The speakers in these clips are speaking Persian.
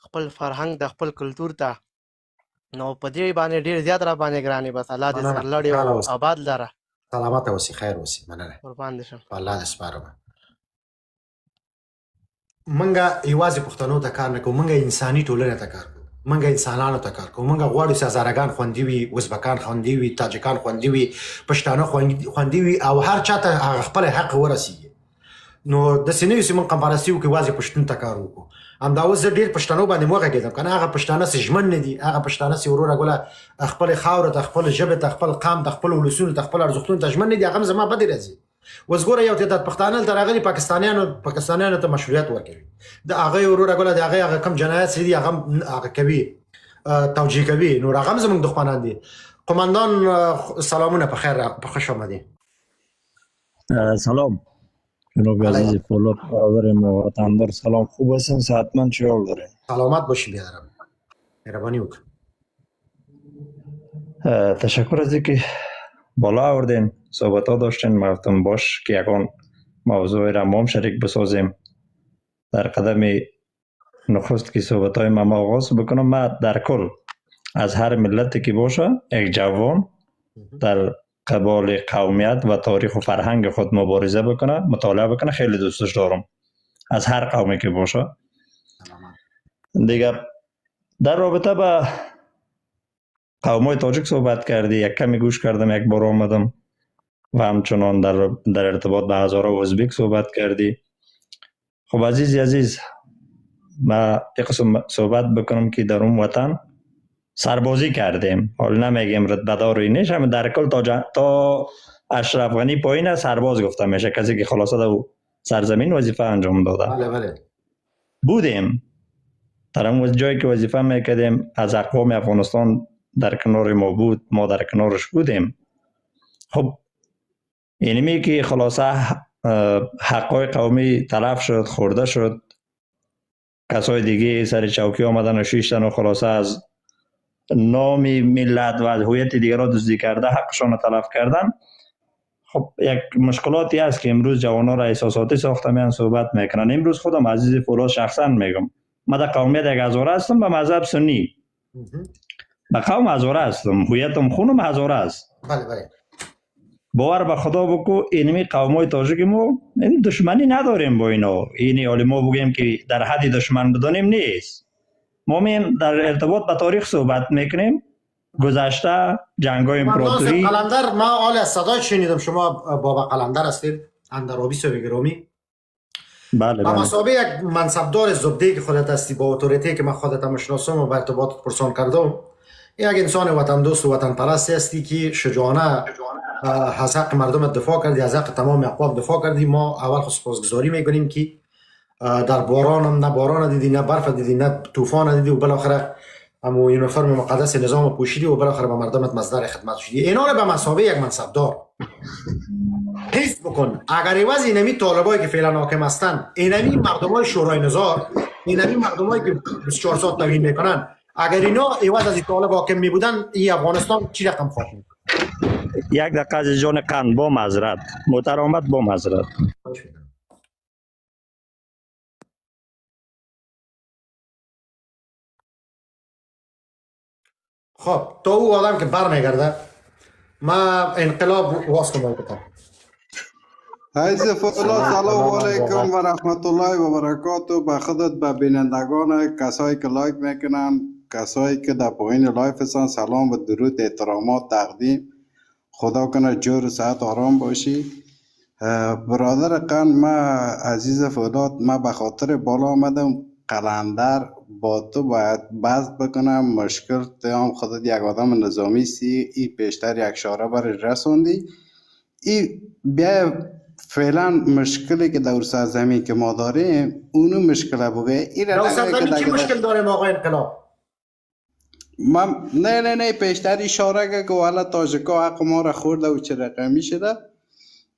خپل فرهنګ د خپل کلتور ته نو په دې باندې ډیر زیات را باندې ګرانی بس الله دې سرلړی او آباد لره سلامت اوسې خیر اوسې مننه قربان دي شم الله دې سپارم منګه یوازې پښتنو ته کار نه کوو منګه انساني ټولنه ته کار کوو منګه انسانانو ته کار کوو منګه غواړو چې هزارګان خوندي وي ازبکان خوندي وي تاجکان خوندي وي پښتانه خوندي وي او هر چاته هغه خپل حق ورسیږي نو د سینې سیمون کمپاراسیو کې واځي پښتون ته کار وکړو ام دا اوس ډیر پښتنو باندې موږ کېدم کنه هغه پښتانه سي ژمن نه دي هغه پښتانه سي وروره ګوله خپل خاور ته خپل ژبه ته خپل قام ته خپل ولسونو ته خپل ارزښتونو ته ژمن نه دي هغه زما بد راځي وزګوره یو تعداد پښتانه تر هغه پاکستانیانو ته مشروعیت ورکوي د هغه وروره ګوله د هغه کم جنایت سي دي هغه کوي توجیه کوي نو هغه زموږ دښمنان دي قومندان سلامونه په خیر په خوش آمدید سلام جناب عزیز فولاد برادر ما وطندار سلام خوب هستین صحتمند چه حال دارین سلامت باشین بیادرم مهربانی وکړه تشکر از اینکه بالا آوردین صحبت ها داشتین مفتون باش که یکان موضوع را ما هم شریک بسازیم در قدم نخست که صحبت های ما آغاز بکنم ما در کل از هر ملتی که باشه یک جوان در قبال قومیت و تاریخ و فرهنگ خود مبارزه بکنه مطالعه بکنه خیلی دوستش دارم از هر قومی که باشه دیگر در رابطه با قومای تاجیک صحبت کردی یک کمی گوش کردم یک بار آمدم و همچنان در ارتباط به هزاره ازبک صحبت کردی خب عزیز ما یک قسم صحبت بکنم که در اون وطن سربازی کردیم حالا نمیگیم رتبه‌دار و اینش هم در کل تا اشرف غنی پایین سرباز گفته میشه کسی که خلاصه در سرزمین وظیفه انجام داده بله بودیم در اون جایی که وظیفه میکردیم از اقوام افغانستان در کنار ما بود ما در کنارش بودیم خب اینمی که خلاصه حقای قومی تلف شد خورده شد کسای دیگه سر چوکی آمدن و شیشتن و خلاصه از نام ملت و از هویت دیگر را دزدی کرده حقشان را تلف کردن خب یک مشکلاتی هست که امروز جوانان را احساساتی ساخته میان صحبت میکنن امروز خودم عزیز فولاد شخصا میگم من در قومیت یک هزاره هستم به مذهب سنی به قوم هزاره هستم هویتم خونم هزاره است بله باور به خدا بکو اینمی قومای تاجیک ما دشمنی نداریم با اینا اینی حالی ما بگیم که در حد دشمن بدانیم نیست ما در ارتباط به تاریخ صحبت میکنیم گذشته جنگ‌های امپراتوری قلندر ما حال از صدای شنیدم شما بابا قلندر هستید اندرابی صاحب گرامی بله با مسابقه یک منصبدار زبده که خودت هستی با اتوریته که من خودت میشناسم و به ارتباط پرسان کردم یک انسان وطن دوست و وطن پرست هستی که شجاعانه از حق مردم دفاع کردی از حق تمام اقوام دفاع کردی ما اول خود سپاسگزاری میکنیم که در باران هم نه باران دیدی نه برف دیدی نه طوفان دیدی و بالاخره همو یونیفرم مقدس نظام پوشیدی و بالاخره به مردمت مصدر خدمت شدی اینا رو به مثابه یک منصبدار حس بکن اگر ایواز اینمی طالبایی که فعلا حاکم هستن اینمی مردمای شورای نظار اینمی مردمایی که 24 ساعت توهین میکنن اگر اینا ایواز از این طالب حاکم میبودن این افغانستان چی رقم خواهد بود یک دقیقه از جان قند با معذرت محترمت با معذرت خب تا او آدم که بر میگرده ما انقلاب واسطه میکنم عزیز فضلات سلام علیکم و رحمت الله و برکاته به خودت به بینندگان کسایی که لایک میکنن کسایی که در پایین لایف هستن سلام و درود احترامات تقدیم خدا کنه جور و صحت آرام باشی برادر قند ما عزیز فضلات ما به خاطر بالا آمدم قلندر با تو باید بحث بکنم مشکل تیام خودت یک آدم نظامی سی ای پیشتر یک شاره بر رسوندی ای بیا فعلا مشکلی که در سرزمین که ما داریم اونو مشکل بگه در سرزمین چی مشکل داریم آقای انقلاب نه پیشتر اشاره که والا تاجکا حق ما را خورده و چه رقمی شده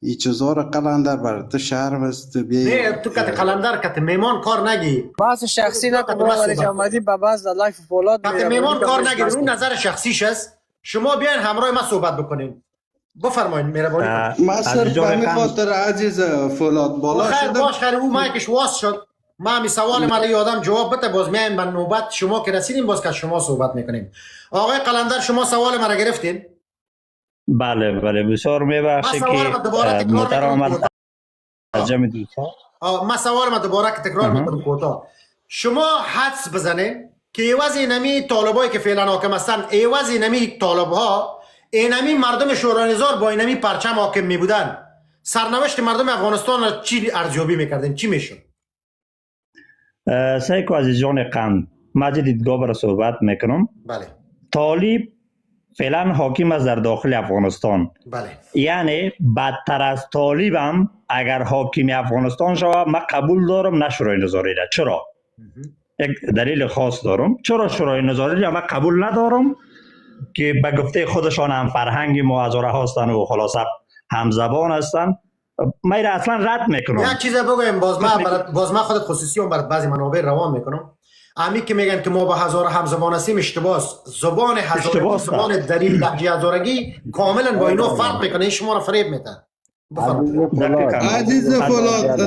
ای چیزا قلندر برای تو شرم است نه تو کت قلندر کت میمان کار نگی بحث شخصی نکنم ولی جمعیتی به بحث در لایف فولاد کت میمان کار نگی اون نظر شخصیش است شما بیاین همراه ما صحبت بکنین بفرمایید مهربانی ما صرف به خاطر عزیز فولاد بالا شدم باش خیر او مایکش واس شد ما می سوال مرا یادم جواب بده، باز میایم به نوبت شما که رسیدیم باز که شما صحبت میکنیم. آقای قلندر شما سوال مرا گرفتین؟ بله بسیار میبخشید که محترم از جمع دوستان. ما سوال ما دوباره که تکرار میکنم کوتاه. شما حدس بزنه که ایواز اینمی طالبایی که فعلا حاکم هستن، ایواز اینمی طالبها، اینمی مردم شورای نظار با اینمی پرچم حاکم می بودن، سرنوشت مردم افغانستان را چی ارزیابی میکردن؟ چی میشون؟ سعی عزیزان قند مجید دیدگاه را صحبت میکنم. بله. طالب فعلا حاکم است در داخل افغانستان. بله. یعنی بدتر از طالب هم اگر حاکم افغانستان شود من قبول دارم، نه شورای نظاری را. چرا؟ یک دلیل خاص دارم. چرا شورای نظاری را من قبول ندارم؟ که به گفته خودشان هم فرهنگ معاصره هستند و خلاصه هم زبان هستند. من را اصلا رد میکنم. یک چیز بگویم، باز من خودت خصوصی برای بعضی منابع روان میکنم. امی که میگن که ما با هزار هم زبان هستیم اشتباهه. زبان هزارگی، زبان دری، لهجه هزارگی کاملا با اینا فرق میکنه. این شما را فریب میده. عزیز فولاد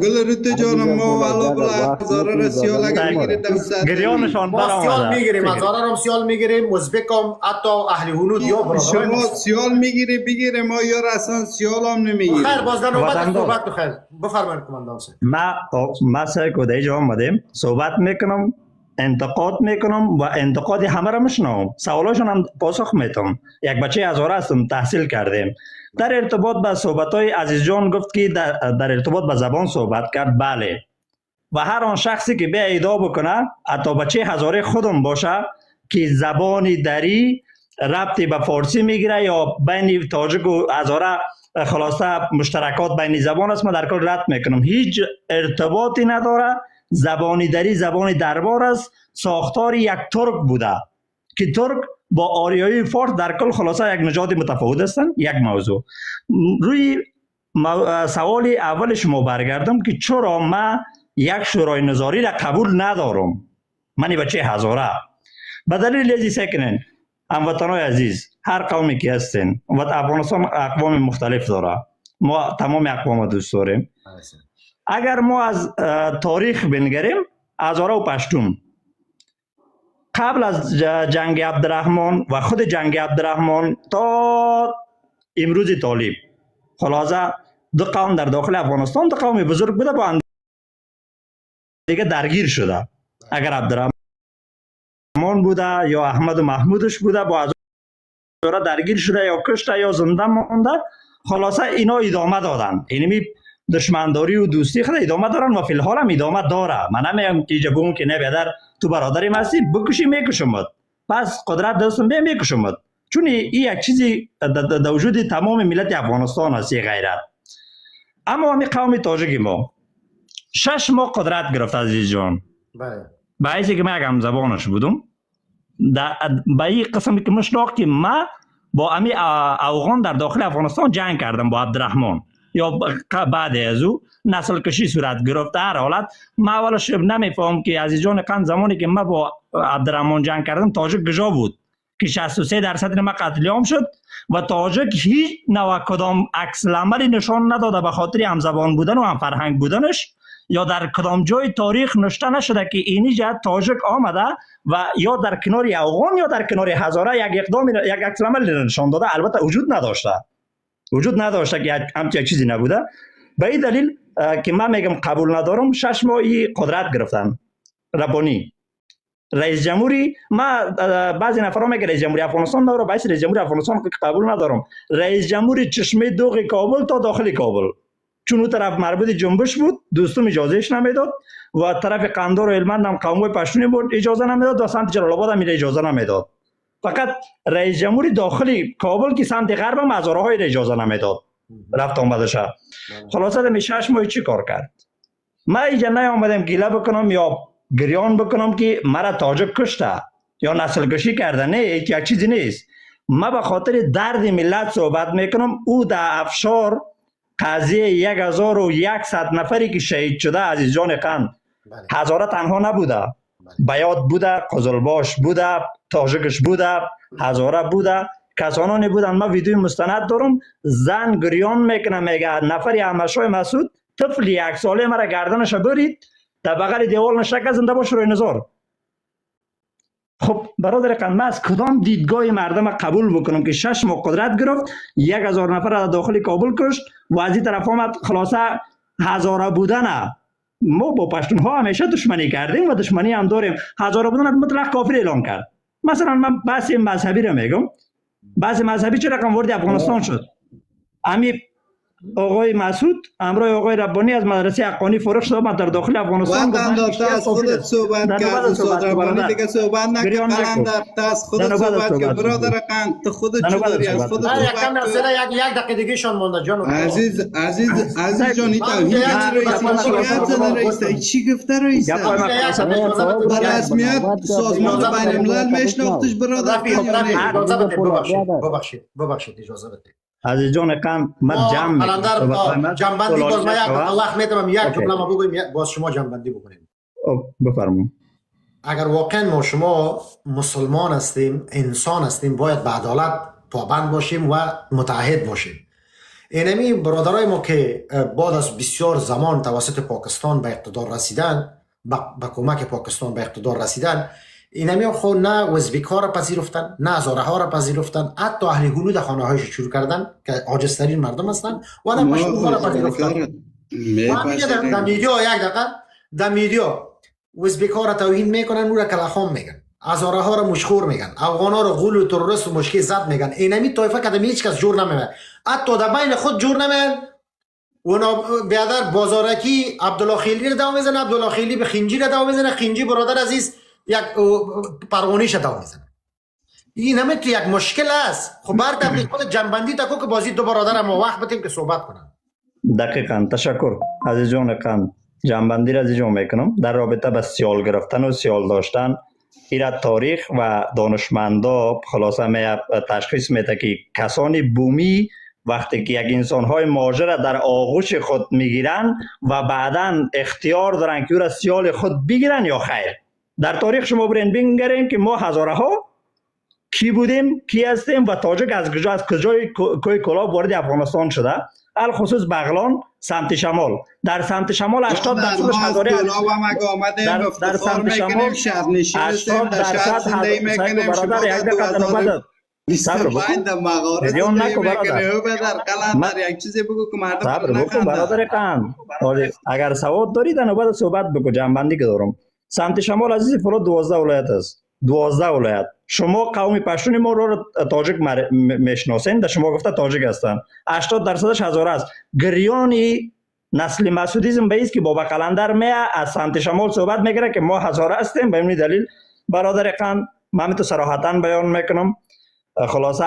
گل رت جانم ما والا بلا هزاره را سیال اگر میگیریم گریانشان ما سیال میگیریم، هزاره را سیال میگیریم، ازبکم حتی اهل هنود یا برادران شما سیال میگیری بگیره، ما یار اصلا سیال هم نمیگیریم. خیر باز در نوبت صحبت بخیر. بفرمایید کماندان صاحب. ما سعی کده اینجا آمدیم صحبت میکنم، انتقاد میکنم و انتقاد همه را میشنوم، سوالاشون هم پاسخ میتم. یک بچه هزاره هستم، تحصیل کردیم. در ارتباط به صحبت‌های عزیز جان گفت که در ارتباط به زبان صحبت کرد. بله، و هر آن شخصی که به ادعا بکنه حتی بچه هزاره خودم باشه که زبان دری ربطی به فارسی میگیره یا بین تاجک و هزاره خلاصه مشترکات بین زبان است، من در کل رد میکنم. هیچ ارتباطی نداره. زبان دری زبان دربار است، ساختار یک ترک بوده که ترک با آریایی فارس در کل خلاصه یک نژاد متفاوت هستند. یک موضوع. روی سوال اول شما برگردم که چرا من یک شورای نظاری را قبول ندارم، من بچه هزاره. به دلیل ازی سکنن هموطنای عزیز، هر قومی که هستین و افغانستان اقوام مختلف داره، ما تمام اقوام دوست داریم. اگر ما از تاریخ بنگریم، هزاره و پشتون قبل از جنگ عبدالرحمن و خود جنگ عبدالرحمن تا امروز طالب، خلاصه دو قوم در داخل افغانستان دو قوم بزرگ بوده، با هم دیگه درگیر شده. اگر عبدالرحمن بوده یا احمد و محمودش بوده، با هزاره درگیر شده یا کشته یا زنده مونده. خلاصه اینا ادامه دادن، اینمی دشمنداری و دوستی خود ادامه دارن و فی الحال هم ادامه داره. من نمیگم که جبون که نه بیادر تو برادری هستی بکشی میکشمت، پس قدرت دستم بیا میکشمت، چون این یک چیزی در وجود تمام ملت افغانستان هست غیرت. اما همین قوم تاجیک ما 6 ماه قدرت گرفت عزیز جان. بله. باعثی که من یک هم زبانش بودم با این قسمی که مشتاق که من با امی اوغان در داخل افغانستان جنگ کردم با عبدالرحمن، یا بعد از او نسل کشی صورت گرفت. هر حالت من اولش نمیفهم که عزیز جان قند زمانی که من با عبدالرحمن جنگ کردم تاجک گجا بود که 63% ما قتل عام شد و تاجک هیچ نوع کدام عکس العملی نشان نداده به خاطر هم زبان بودن و هم فرهنگ بودنش، یا در کدام جای تاریخ نوشته نشده که اینی جهت تاجک آمده و یا در کنار اوغان یا در کنار هزاره یک اقدام یک عکس العمل نشان داده. البته وجود نداشته که همچین چیزی نبوده. به این دلیل که من میگم قبول ندارم. 6 ماهی قدرت گرفتن. ربانی رئیس جمهوری، ما بعضی نفرها میگن رئیس جمهوری افغانستان داره، باعث رئیس جمهوری افغانستان قبول ندارم. رئیس جمهوری چشمه دوغ کابل تا داخل کابل، چون اون طرف مربوط جنبش بود، دوستم اجازهش نمیداد و طرف قندار و هلمند هم قومای پشتونی بود اجازه نمیداد و سمت جلال آباد هم اجازه نمیداد. فقط رئیس جمهوری داخلی کابل که سمت غرب هم هزارهای اجازه نمیداد رفت آمدش. خلاصه در 6 ماه چی کار کرد؟ من اینجا نیامدم گله بکنم یا گریان بکنم که مرا تاجک کشته یا نسل کشی کرده، نه، یک چیزی نیست. من به خاطر درد ملت صحبت میکنم. او در افشار قضیه 1100 نفری که شهید شده عزیز جان قند، هزاره تنها نبوده، بیات بوده، قزلباش بوده، تاجکش بوده، هزاره بوده، کسانانی بودن. من ویدیو مستند دارم، زن گریان میکنه میگه نفری همشای مسعود طفل 1 ساله مرا گردنش برید در بغل دیوار نشسته زنده باش روی نزار. خب برادر قند من از کدام دیدگاه مردم قبول بکنم که 6 ماه قدرت گرفت 1000 نفر را داخل کابل کشت و از این طرف آمد خلاصه هزاره بودن. ما با پشتونها همیشه دشمنی کردیم و دشمنی هم داریم. هزاره بودن مطلق کافر اعلام کرد. مثلا من بحث مذهبی را میگم. بحث مذهبی چه رقم وارد افغانستان شد؟ امی آقای مسعود همراه آقای ربانی از مدرسه حقانی فارغ شد و در داخل افغانستان قلندر تا از خودت صحبت کرد استاد ربانی دیگه صحبت نکرد. قلندر تا از خودت صحبت کرد برادر قند تو خودت چطوری از خودت یک صحبت یک دقیقه دیگه شان مونده جان. عزیز جان رئیس چی گفته رئیس؟ بر رسمیت سازمان بین الملل میشناختش برادر. ببخشید اجازه بدید. عزیز جان قند من جنبندی باز ما یک الله میتونم یک جمله ما بگویم باز شما جنبندی بکنیم. بفرمایید. اگر واقعا ما شما مسلمان هستیم انسان هستیم باید به عدالت پابند باشیم و متعهد باشیم. اینمی برادرای ما که بعد از بسیار زمان توسط پاکستان به اقتدار رسیدن به کمک پاکستان به اقتدار رسیدن اینمی خود نه وزبیک‌ها را پذیرفتن نه هزاره‌ها را پذیرفتن حتی اهل هنود خانه هایش شروع کردن که عاجزترین مردم هستن و نه پشتونها را پذیرفتن. در میدیا یک دقیقه در میدیا وزبیک‌ها را توهین میکنن او را کلاخان میگن هزاره‌ها را مشخور میگن افغان‌ها را غول و تروریست و مشکی زد میگن. اینمی طایفه که هیچ کس جور نمیاد حتی در بین خود جور نمیاد. اونا بیادر بازارکی عبدالله خیلی را داو میزنه عبدالله خیلی به خنجی را داو میزنه خنجی برادر عزیز یک پروانیش داو میزنه. این همه تو یک مشکل است. خب بر تبلیغ خود جنبندی تا که بازی دو برادر ما وقت بتیم که صحبت کنن. دقیقاً تشکر عزیز جان قند. جنبندی را از اینجا میکنم در رابطه با سیال گرفتن و سیال داشتن. ایرا تاریخ و دانشمندا خلاصه می تشخیص میده که کسانی بومی وقتی که یک انسان‌های مهاجر را در آغوش خود میگیرن و بعداً اختیار دارن که او را سیال خود بگیرن یا خیر. در تاریخ شما برین بنگرین که ما هزارها کی بودیم کی هستیم و تاجک از کجای کوی کلاب وارد افغانستان شده الخصوص بغلان سمت شمال. در سمت شمال 80% هزاره در سمت شمال 80% زندگی میکنیم. برادر یک دقیقه نوبت صبر بکن برادر قند. اگر سواد دارید نوبت صحبت بکن جنبندی که دارم. سمت شمال عزیز فلات 12 ولایت است. 12 ولایت. شما قوم پشتون ما رو تاجک میشناسین در شما گفته تاجک هستن 80% هزاره است. گریانی نسل مسعودیزم به است که بابا قلندر می از سمت شمال صحبت میگره که ما هزاره هستیم. به این دلیل برادر قند من تو صراحتا بیان میکنم خلاصه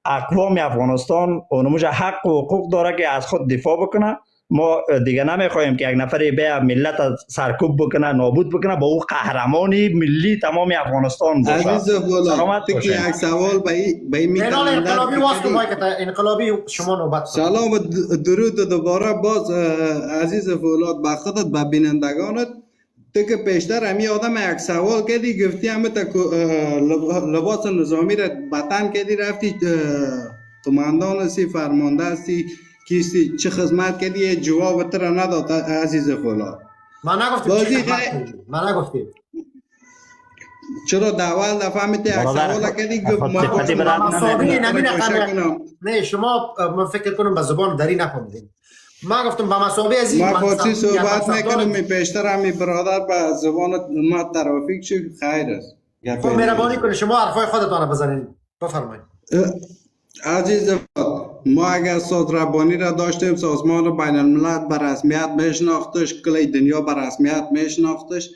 اقوام افغانستان اونموجه حق و حقوق داره که از خود دفاع بکنه. ما دیگه نمیخوایم که یک نفری به ملت سرکوب بکنه نابود بکنه با او قهرمانی ملی تمام افغانستان باشه. عزیز فولاد یک سوال به این انقلابی واسه ما که انقلابی شما نوبت. سلام درود دوباره باز عزیز فولاد با خودت با بینندگانت. تو که پیشتر همی آدم یک سوال کردی گفتی همه تا لباس نظامی را بطن کردی رفتی قماندان هستی فرمانده هستی کیستی چه خدمت کردی جواب تر نداد عزیز فولاد. من نگفتم چرا داول دفعه میتی یک سوال کردی نه شما من فکر کنم به زبان دری نفهمیدین. ما گفتم با مسابقه از این ما فارسی صحبت میکنم می بیشتر همی برادر به زبان ما ترافیک شد خیر است. خب مهربانی کنید شما حرفای خودتان بزنید بفرمایید. عزیز ما اگر استاد ربانی را داشتیم سازمان بین الملل به رسمیت میشناختش کل دنیا به رسمیت میشناختش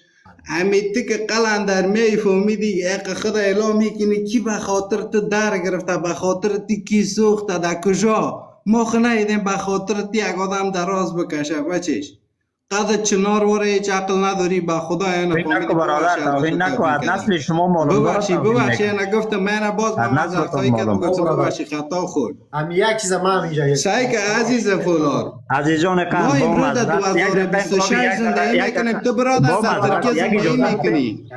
همیتی که قلندر میفهمیدی اقا خدا اعلام میکنی کی به خاطر تو در گرفته به خاطر تی کی سوخته در کجا ما خنایدیم به خاطر تی یک آدم دراز بکشه بچش قد چنار وره هیچ عقل نداری با خدا اینو فهمیدی توهین نکو از نسل شما معلوم ببخشی نگفتم من باز مزرسایی که ببخشی خطا خورد هم یک چیز ما اینجا سعی که عزیز فولاد عزیز جان قند ما امروز 2026 زندگی میکنیم تو برادر در ترکیه زندگی میکنی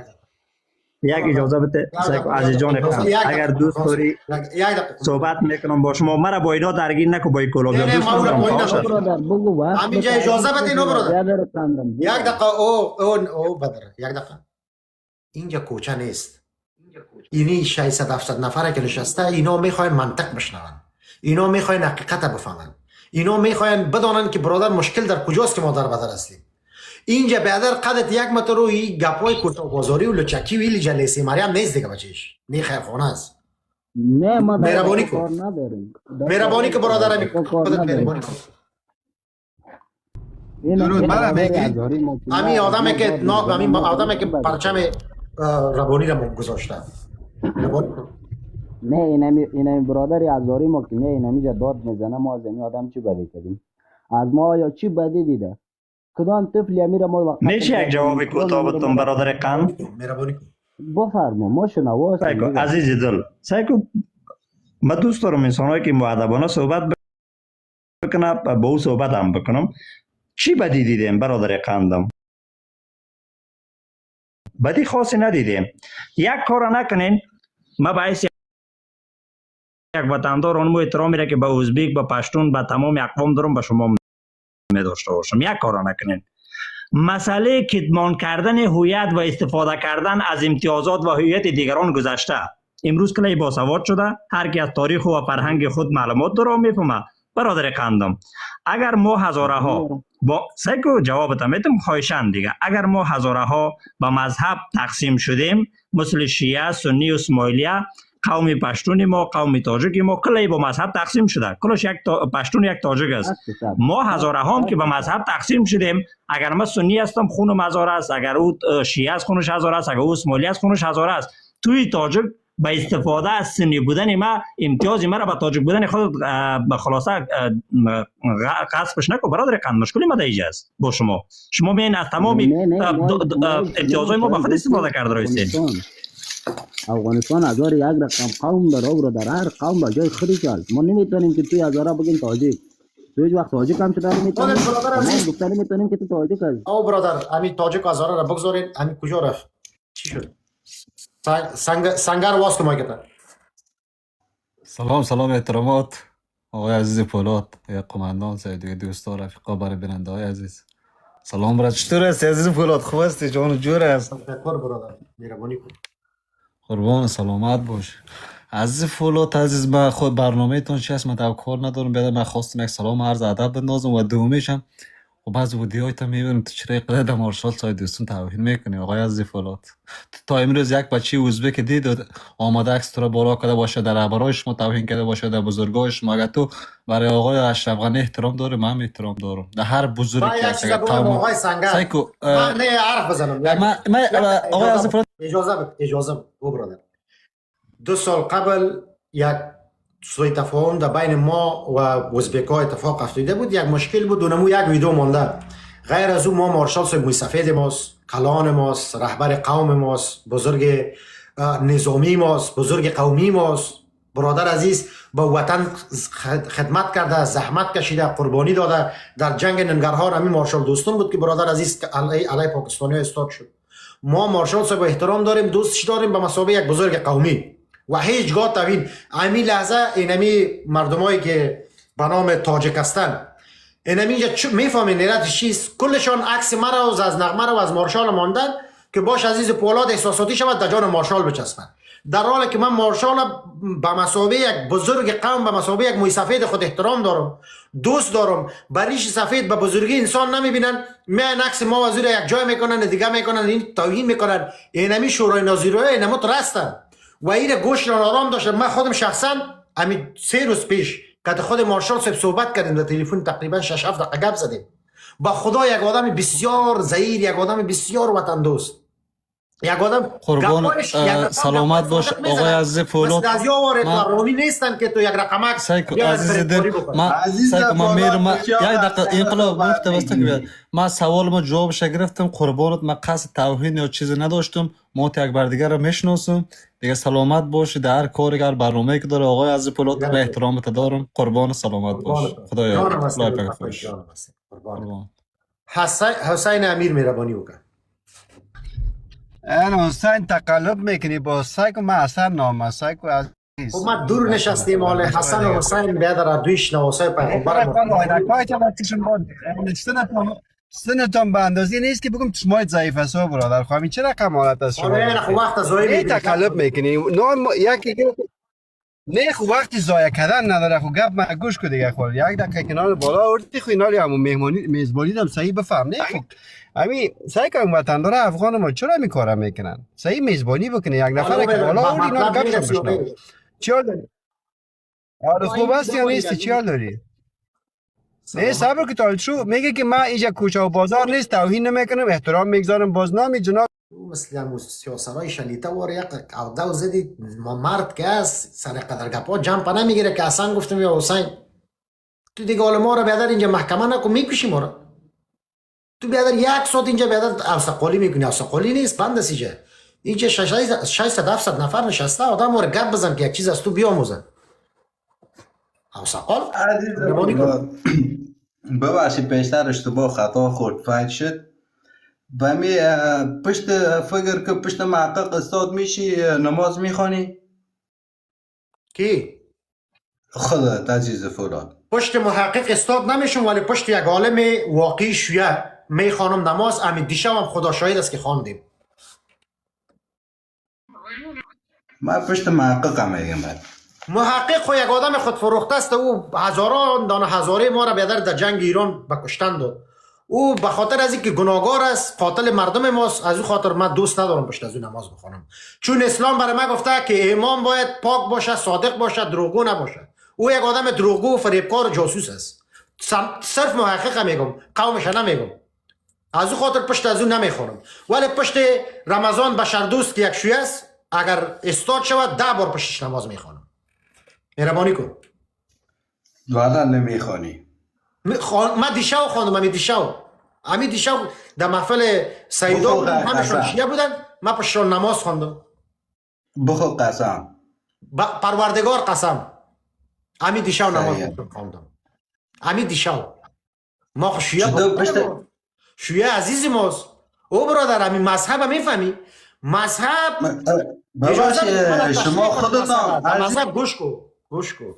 یک اجازه بده سایکو عزیز جان خان، اگر دوست داری یک دقیقه صحبت میکنم با شما، مرا با اینا درگیر نکو، با این کلاب نه، دوست ما او را ندارم. پایین باشه. نبر. برادر بگو وقت همینجا اجازه بده اینو برادر. برادر کندم یک دقیقه او بدر یک دقیقه. اینجا کوچه نیست. اینی 600 700 نفره که نشسته، اینا میخواین منطق بشنون، اینا میخواین حقیقت بفهمن، اینا میخواین بدانن که برادر مشکل در کجاست که ما در بدر هستیم. اینجا برادر قدت یک متر و این گپای کوتاه بازاری و لچکی و این جلسه مریم نیست دیگه بچیش، نه خیرخانه است. نه ما مهربانی کار کن. نداریم مهربانی که برادر خودت مهربانی کن. درود، مرا میگی؟ همین آدمی که همین آدمی که پرچم ربانی را گذاشته. مهربانی کن. نه اینمی برادری ازاری ما که نه اینمی داد میزنه، ما از این آدم چی بدی کردیم؟ از ما یا چی بدی دیده؟ کدام طفلی میره ما وقت میشه یک جواب کوتاه بدم برادر قند؟ مهربانی کن. بفرما ما شنوا سایکو عزیز دل، سایکو من دوست دارم انسانایی که مؤدبانه صحبت بکنه با او صحبت هم بکنم. چی بدی دیدیم برادر قندم؟ بدی خاصی ندیدیم. یک کار نکنین، ما باعث یک وطندار اونمو احترام میره که به ازبک، به پشتون، به تمام اقوام دارم، به شما میداشته باشم. یک کار نکنین. مسئله کتمان کردن هویت و استفاده کردن از امتیازات و هویت دیگران گذشته. امروز کلی باسواد شده، هر کی از تاریخ و فرهنگ خود معلومات داره میفهمه. برادر قندم، اگر ما هزاره ها با سکو جوابت میدم خواهشان دیگه، اگر ما هزاره ها به مذهب تقسیم شدیم، مثل شیعه، سنی و اسماعیلیه، قوم پشتون ما، قوم تاجک ما، کلی با مذهب تقسیم شده، کلش یک پشتون یک تاجک است. ما هزاره هم که به مذهب تقسیم شدیم، اگر من سنی هستم خونم هزاره است، اگر او شیعه است خونش هزاره است، اگر او اسماعیلی است خونش هزاره است. توی تاجک با استفاده از سنی بودن ما، امتیاز مرا با تاجک بودن خود به خلاصه قصبش نکن. برادر قند مشکلی ما دیگه است با شما بین از تمام امتیازهای ما به خود استفاده کرده رایستین. افغانستان هزار یک رقم قوم داره و در هر قوم به جای خودی کرد. ما نمیتونیم که توی هزاره بگیم تاجک، تو هیچ وقت تاجک هم شده نمیتونیم، ما گفته نمیتونیم که تو تاجک هستی. او برادر همین تاجک هزاره را بگذارین. همین کجا رفت؟ چی شد؟ سنگر واس که ما گفتن. سلام احترامات آقای عزیز پولاد، یا قماندان سیدی، دوستا رفیقا، برای بیننده های عزیز سلام برات. چطور هستی عزیز پولاد؟ خوب هستی؟ جان جور است؟ تشکر برادر، مهربانی کن. قربان سلامت باش عزیز فولاد عزیز. من خود برنامه تون چی هست؟ من کار ندارم، بیادم من خواستم یک سلام عرض ادب بندازم و دومیشم و بعض ویدیوهای تا میبینم تو چرا قدر در مارشال سای دوستون توهین میکنی آقای عزیز فولاد. تا امروز یک بچه ازبک دید آماده عکس تو را بالا کرده باشه، در برای شما توهین کرده باشه، در بزرگای شما. اگر تو برای آقای اشرف غنی احترام داره، من هم احترام دارم. در هر بزرگی که هست آقای سنگر سایکو من نه حرف بزنم. آقای عزیز فولاد اجازه بده برادر. 2 سال قبل یک سوء تفاهم در بین ما و ازبک‌ها اتفاق افتاده بود. یک مشکل بود، اونمو یک ویدیو مانده. غیر از اون ما مارشال صاحب موی سفید ماست، کلان ماست، رهبر قوم ماست، بزرگ نظامی ماست، بزرگ قومی ماست. برادر عزیز با وطن خدمت کرده، زحمت کشیده، قربانی داده. در جنگ ننگرهار همین مارشال دوستون بود که برادر عزیز علیه پاکستانی ها استاد شد. ما مارشال صاحب احترام داریم، دوستش داریم به مثابه یک بزرگ قومی و هیچگاه توین. همین لحظه اینمی مردمایی که به نام تاجک هستن، اینمی میفهمین نیرتش چیست؟ کلشان عکس مرا و از نغمه را و از مارشال ماندن که باش عزیز پولاد احساساتی شود در جان مارشال بچسبن، در حالی که من مارشال به مثابه یک بزرگ قوم، به مثابه یک موی سفید خود احترام دارم، دوست دارم. بریش سفید به بزرگی انسان نمیبینن، میان عکس ما وزیر یک جای میکنن، دیگه میکنن، این توهین میکنن. اینمی شورای ناظرین اینما ترستن و این گوش را آرام داشتم. من خودم شخصا همین 3 روز پیش که خود مارشال صاحب صحبت کردیم در تلفن، تقریبا 6-7 دقیقه گپ زدیم. با خدا یک آدم بسیار ضعیف، یک آدم بسیار وطن دوست، یک آدم قربان سلامت باش آقای عزیز فولاد. از یاوارت و رومی نیستن که تو یک رقمک سایکو عزیز دل من میرم یک دقیقه انقلاب گفته بسته که من سوال ما جوابش گرفتم. قربانت، من قصد توهین یا چیزی نداشتم، ما یک بر دیگر رو میشناسم دیگه. سلامت باش در هر کاری، هر برنامه‌ای که داره آقای عزیز فولاد، من احترامت دارم. قربان سلامت باش. خدایا خدای پاک خوش. حسین امیر مهربانی وکړه. این حسین تقلب میکنی با سایکو، من اصلا نام سایکو از خب ما دور نشستیم مال حسن و حسین بیادر دویش نواسای پیغمبر سنتون به اندازه نیست که بگم چشمایت ضعیف است برادر. خب این چه رقم حالت است شما؟ آره خب وقت زایی این تقلب میکنی یکی نه خب وقتی ضایع کردن نداره. خب گپ من گوش کو دیگه. خب یک دقیقه کنار بالا آوردی. خب اینا همون مهمانی میزبانی دم صحیح بفهم. نه خب همین سعی کنم وطن داره افغان ما چرا می کارا میکنن؟ صحیح میزبانی بکنه. یک نفر که بالا آوردی اینا گپ بشنو. چیار داری؟ آره خوب است یا نیستی؟ چیار داری؟ نه صبر که تا شو میگه که من اینجا کوچه و بازار نیست، توهین نمیکنم، احترام میگذارم، بازنامی جناب مثل همون سیاسرهای شلیته وار یک عوده و زدی ما مرد که هست سر قدر گپا جمع نمیگیره که اصلا گفتم یا حسین تو دیگه حال ما را بیادر اینجا محکمه نکن میکشی ما را. تو بیادر یک ساعت اینجا بیادر اوسقالی میکنی. اوسقالی نیست بند سیجه اینجا 600-700 نفر نشسته آدم ما را گپ بزن که یک چیز از تو بیاموزن. اوسقال ببخشید پیشتر اشتباه خطا خورد فایل شد. بمی پشت فکر که پشت محقق استاد میشی نماز میخوانی؟ کی؟ خودت عزیز فولاد. پشت محقق استاد نمیشم ولی پشت یک عالم واقعی شیعه میخوانم نماز. امید دیشب هم خدا شاهد است که خواندیم. من پشت محقق هم میگم. محقق خو یک آدم خود فروخته است. او هزاران دانه هزاره ما را بیادر در جنگ ایران بکشتن داد. او به خاطر از اینکه گناهکار است، قاتل مردم ماست، از او خاطر من دوست ندارم پشت از او نماز بخوانم. چون اسلام برای من گفته که امام باید پاک باشه، صادق باشه، دروغگو نباشه. او یک آدم دروغگو و فریبکار و جاسوس است. صرف محقق میگم، قومش نمیگم. از او خاطر پشت از او نمیخوانم. ولی پشت رمضان بشردوست که یک شیعه است، اگر استاد شود 10 بار پشتش نماز میخوانم. مهربانی کن. والا نمیخوانی؟ من دیشب خواندم. همین دیشب در محفل سیدا بودن، همشون شیعه بودن، من پشتشان نماز خواندم. بخو قسم پروردگار قسم همین دیشب نماز خواندم. همین دیشب ما خو شیعه عزیزی ماست. او برادر همین مذهب میفهمی؟ مذهب شما خودتان مذهب گوش کو.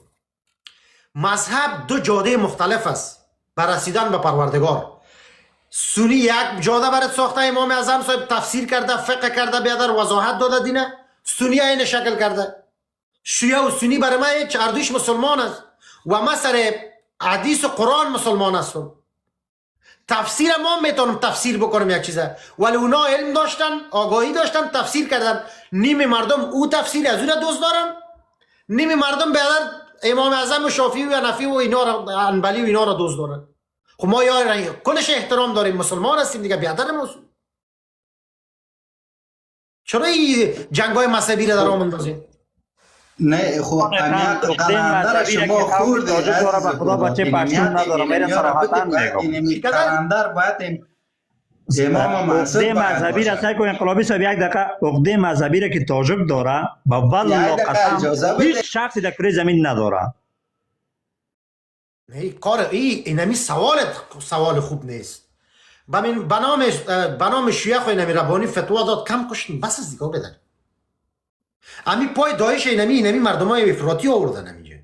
مذهب دو جاده مختلف است بر رسیدن به پروردگار. سنی یک جاده برات ساخته، امام اعظم صاحب تفسیر کرده، فقه کرده، بیادر وضاحت داده دینه. سنی این شکل کرده. شیعه و سنی برای من هیچ اردوش مسلمان است و من سر حدیث و قرآن مسلمان هستم. تفسیر ما میتونم تفسیر بکنم یک چیزه، ولی اونا علم داشتن، آگاهی داشتن، تفسیر کردن. نیم مردم او تفسیر از اون دوست دارن، نیم مردم بیادر امام اعظم و شافعی و حنفی و اینا را انبلی و اینا را دوست دارن. خب ما یا کلش احترام داریم، مسلمان هستیم دیگه، بیادر ما. چرا این جنگای مذهبی را در آن اندازیم؟ نه خب امیت قلندر شما خورده به خدا بچه پشتون ندارم. میره صراحتا میگم قلندر باید امام عقده مذهبی را سعی کن انقلابی صاحب یک دقیقه عقده مذهبی را که تاجک داره با والله قسم هیچ شخصی در کره زمین نداره. نه کار اینمی سوال خوب نیست. بنام شیعه خو اینمی ربانی فتوا داد کم کشتن بس از دیگه بدن. امی پای داعش اینمی مردمای افراطی آوردن اینجا.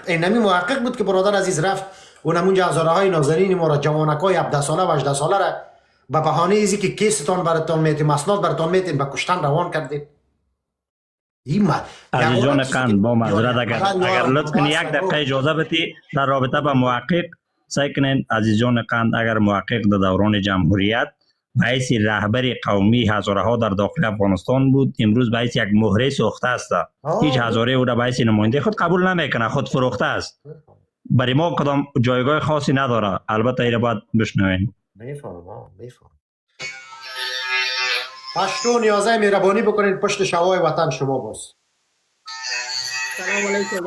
اینمی محقق بود که برادر عزیز رفت اونمونجا هزاره های نازنین ما را، جوانکای 17 ساله و 18 ساله را به بهانه ایزی که کیستان براتون میتیم، مسناد براتون میتیم، به کشتن روان کردیم. عزیزان قند با معذرت اگر لطف کنی یک دقیقه اجازه بدی در رابطه با محقق سعی کنین. عزیزان قند اگر محقق در دوران جمهوریت باعث رهبر قومی هزاره ها در داخل افغانستان بود، امروز باعث یک مهره سوخته است. هیچ هزاره او را باعث نماینده خود قبول نمیکنه، خود فروخته است. برای ما کدام جایگاه خاصی نداره. البته ایره باید بشنوین. میفهمم. پشتو نیازه مهربانی بکنین پشت شوای وطن شما باز. سلام علیکم.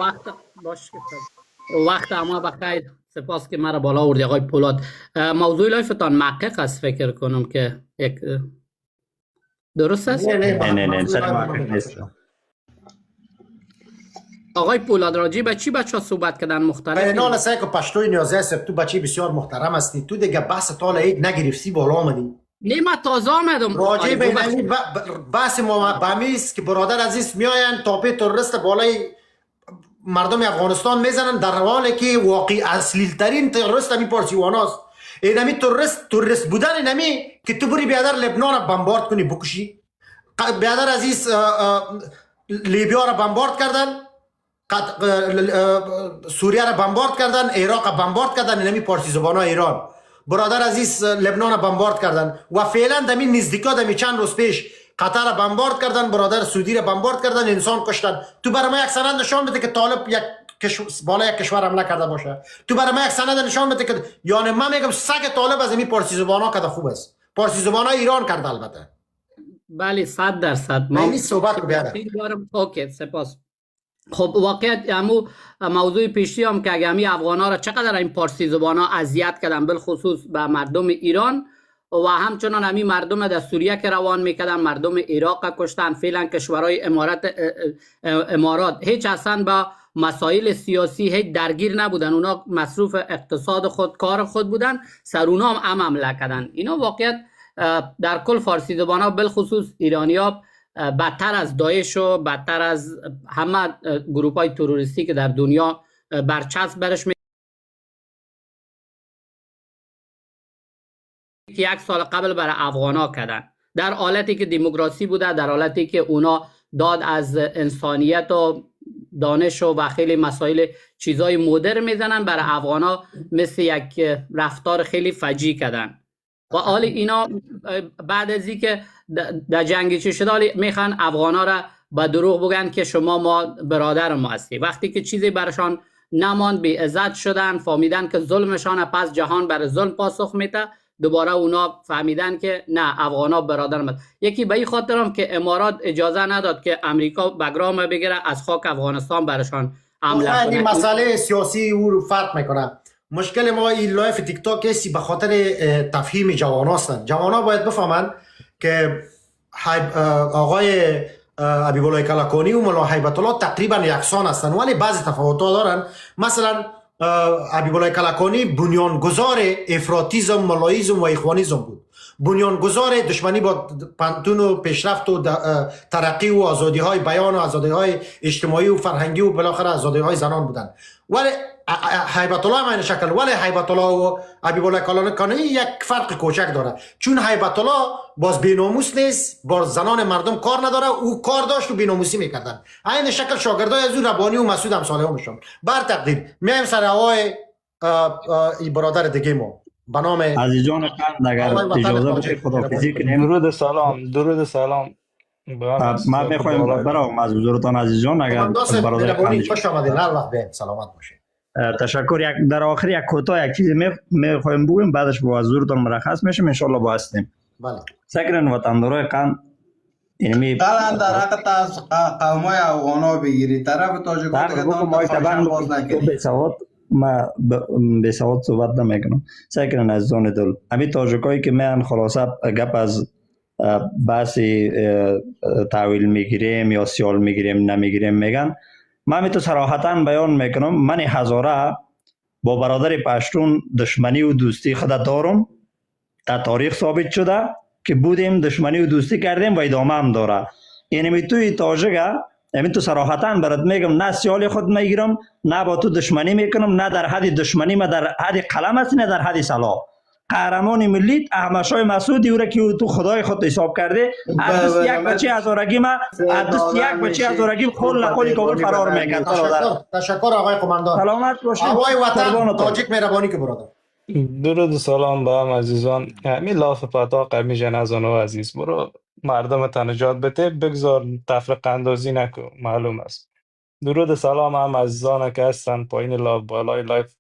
وقت اما بخیر. سپاس که مرا بالا آوردی آقای پولاد. موضوع لایفتان محقق است فکر کنم که یک درست است؟ نه سر محقق نیست. آقای پولاد راجی به چی بچه ها صحبت کردن مختلف؟ بینال سعی که پشتوی نیازه است. تو بچه بسیار محترم هستی. تو دیگه بحث طال عید نگرفتی بالا آمدی. نه من تازه آمدم راجع به اینمی بحث ما بمیست که برادر عزیز میاین تاپی تروریست بالای مردم افغانستان میزنن، در حالی که واقعی اصلی ترین تروریست همین پارسیواناست. اینمی تروریست بودن اینمی که تو بری بیادر لبنان بمبارد کنی بکشی. بیادر عزیز لیبیا را بمبارد کردن، سوریه را بمبارد کردن، عراق را بمبارد کردن، اینمی پارسی زبان ها ایران. برادر عزیز لبنان را بمبارد کردن و فعلا دمی نزدیکا دمی چند روز پیش قطر را بمبارد کردن، برادر سعودی را بمبارد کردن، انسان کشتن. تو برای ما یک سند نشان بده که طالب بالا یک کشور حمله کرده باشه. تو برای ما یک سند نشان بده که یعنی من میگم سگ طالب از این پارسی زبان ها کرده خوب است. پارسی زبان ها ایران کرده البته. بله 100%. من این صحبت رو بیارم. اوکی سپاس. خب واقعیت همو موضوع پیشی هم که اگه همی افغان ها را چقدر این پارسی زبان ها اذیت کردن بالخصوص به مردم ایران و همچنان همی مردم در سوریه که روان میکردن، مردم عراق کشتن. فعلا کشورهای امارات هیچ اصلا با مسائل سیاسی هیچ درگیر نبودن، اونا مصروف اقتصاد خود کار خود بودن، سر اونا هم حمله کردن. اینا واقعیت در کل فارسی زبان ها بالخصوص ایرانی ها بدتر از داعش و بدتر از همه گروپ های تروریستی که در دنیا برچسب برش که 1 سال قبل برای افغان ها کردن، در حالتی که دموکراسی بوده، در حالتی که اونا داد از انسانیت و دانش و خیلی مسائل چیزای مدر میزنن، برای افغان ها مثل یک رفتار خیلی فجیع کردن. و حال اینا بعد از اینکه در جنگی چی شده حالی میخوان افغانا را به دروغ بگن که شما ما برادر ما هستی. وقتی که چیزی برشان نماند بی عزت شدن، فهمیدن که ظلمشان پس جهان بر ظلم پاسخ میده، دوباره اونا فهمیدن که نه افغانا برادر ما. یکی به این خاطرم که امارات اجازه نداد که امریکا بگرام بگیره از خاک افغانستان برشان حمله کنه. این مسئله سیاسی او فرق میکنه. مشکل ما این لایف تیک تاک هستی به خاطر تفهیم جوان هستند. جوان ها باید بفهمند که آقای حبیبالله کلکانی و ملا هیبت الله تقریبا یکسان هستند، ولی بعضی تفاوت ها دارن. مثلا حبیبالله کلکانی بنیانگذار افراطیسم، ملاییسم و اخوانیسم بود، بنیانگذار دشمنی با پنتون و پیشرفت و ترقی و آزادی های بیان و آزادی های اجتماعی و فرهنگی و بالاخره آزادی های زنان بودن. ولی هیبت الله همین شکل، ولی هیبت الله و حبیبالله کلکانی یک فرق کوچک داره، چون هیبت الله باز بیناموس نیست، باز زنان مردم کار نداره، او کار داشت و بیناموسی میکردن. این شکل شاگردای از او ربانی و مسعود امثال همشون. بر تقدیر میایم سر هوای این برادر دیگه ما به نام عزیز جان قند اگر اجازه بدید خداحافظی کنیم. درود سلام. ما میخوایم برام از حضورتان عزیز جان اگر برادر قند خوش آمدید، هر وقت بهم سلامت باشید. تشکر. در آخر یک کوتاه یک چیزی میخوایم بگویم، بعدش با حضورتان مرخص میشیم ان شاء الله. با هستیم. بله. سکرن وطندارای قند اینمی قلن در حق از قومای افغانا بگیری، طرف تاجیکان دیگه تان باز نکردی. ما به سواد صحبت نمیکنم. سکرن عزیزان دل، همین تاجیکایی که میان خلاصه گپ از بحثی تحویل میگیریم یا سیال میگیریم نمیگیریم میگن، من تو صراحتا بیان میکنم، من هزاره با برادر پشتون دشمنی و دوستی خود دارم، در تاریخ ثابت شده که بودیم دشمنی و دوستی کردیم و ادامه هم داره. یعنی توی تاجیکه همین تو صراحتا برات میگم، نه سیال خود میگیرم، نه با تو دشمنی میکنم، نه در حد دشمنی ما در حد قلم است، نه در حد سلاح. قهرمان ملی احمد شاه مسعودی او را که تو خدای خود حساب کرده، از یک بچه هزارگی ما از یک بچه هزارگی خول لقولی کابل فرار میکرد. تشکر آقای قماندان. سلامت باشید. هوای وطن تاجیک مهربانی که برادر. درود سلام به هم عزیزان. همین لاف پتاق همی جنازان و عزیز برو مردم تنجات بده، بگذار تفرق اندازی نکن، معلوم است. درود سلام هم عزیزان که هستن پایین لاف بالای لایف.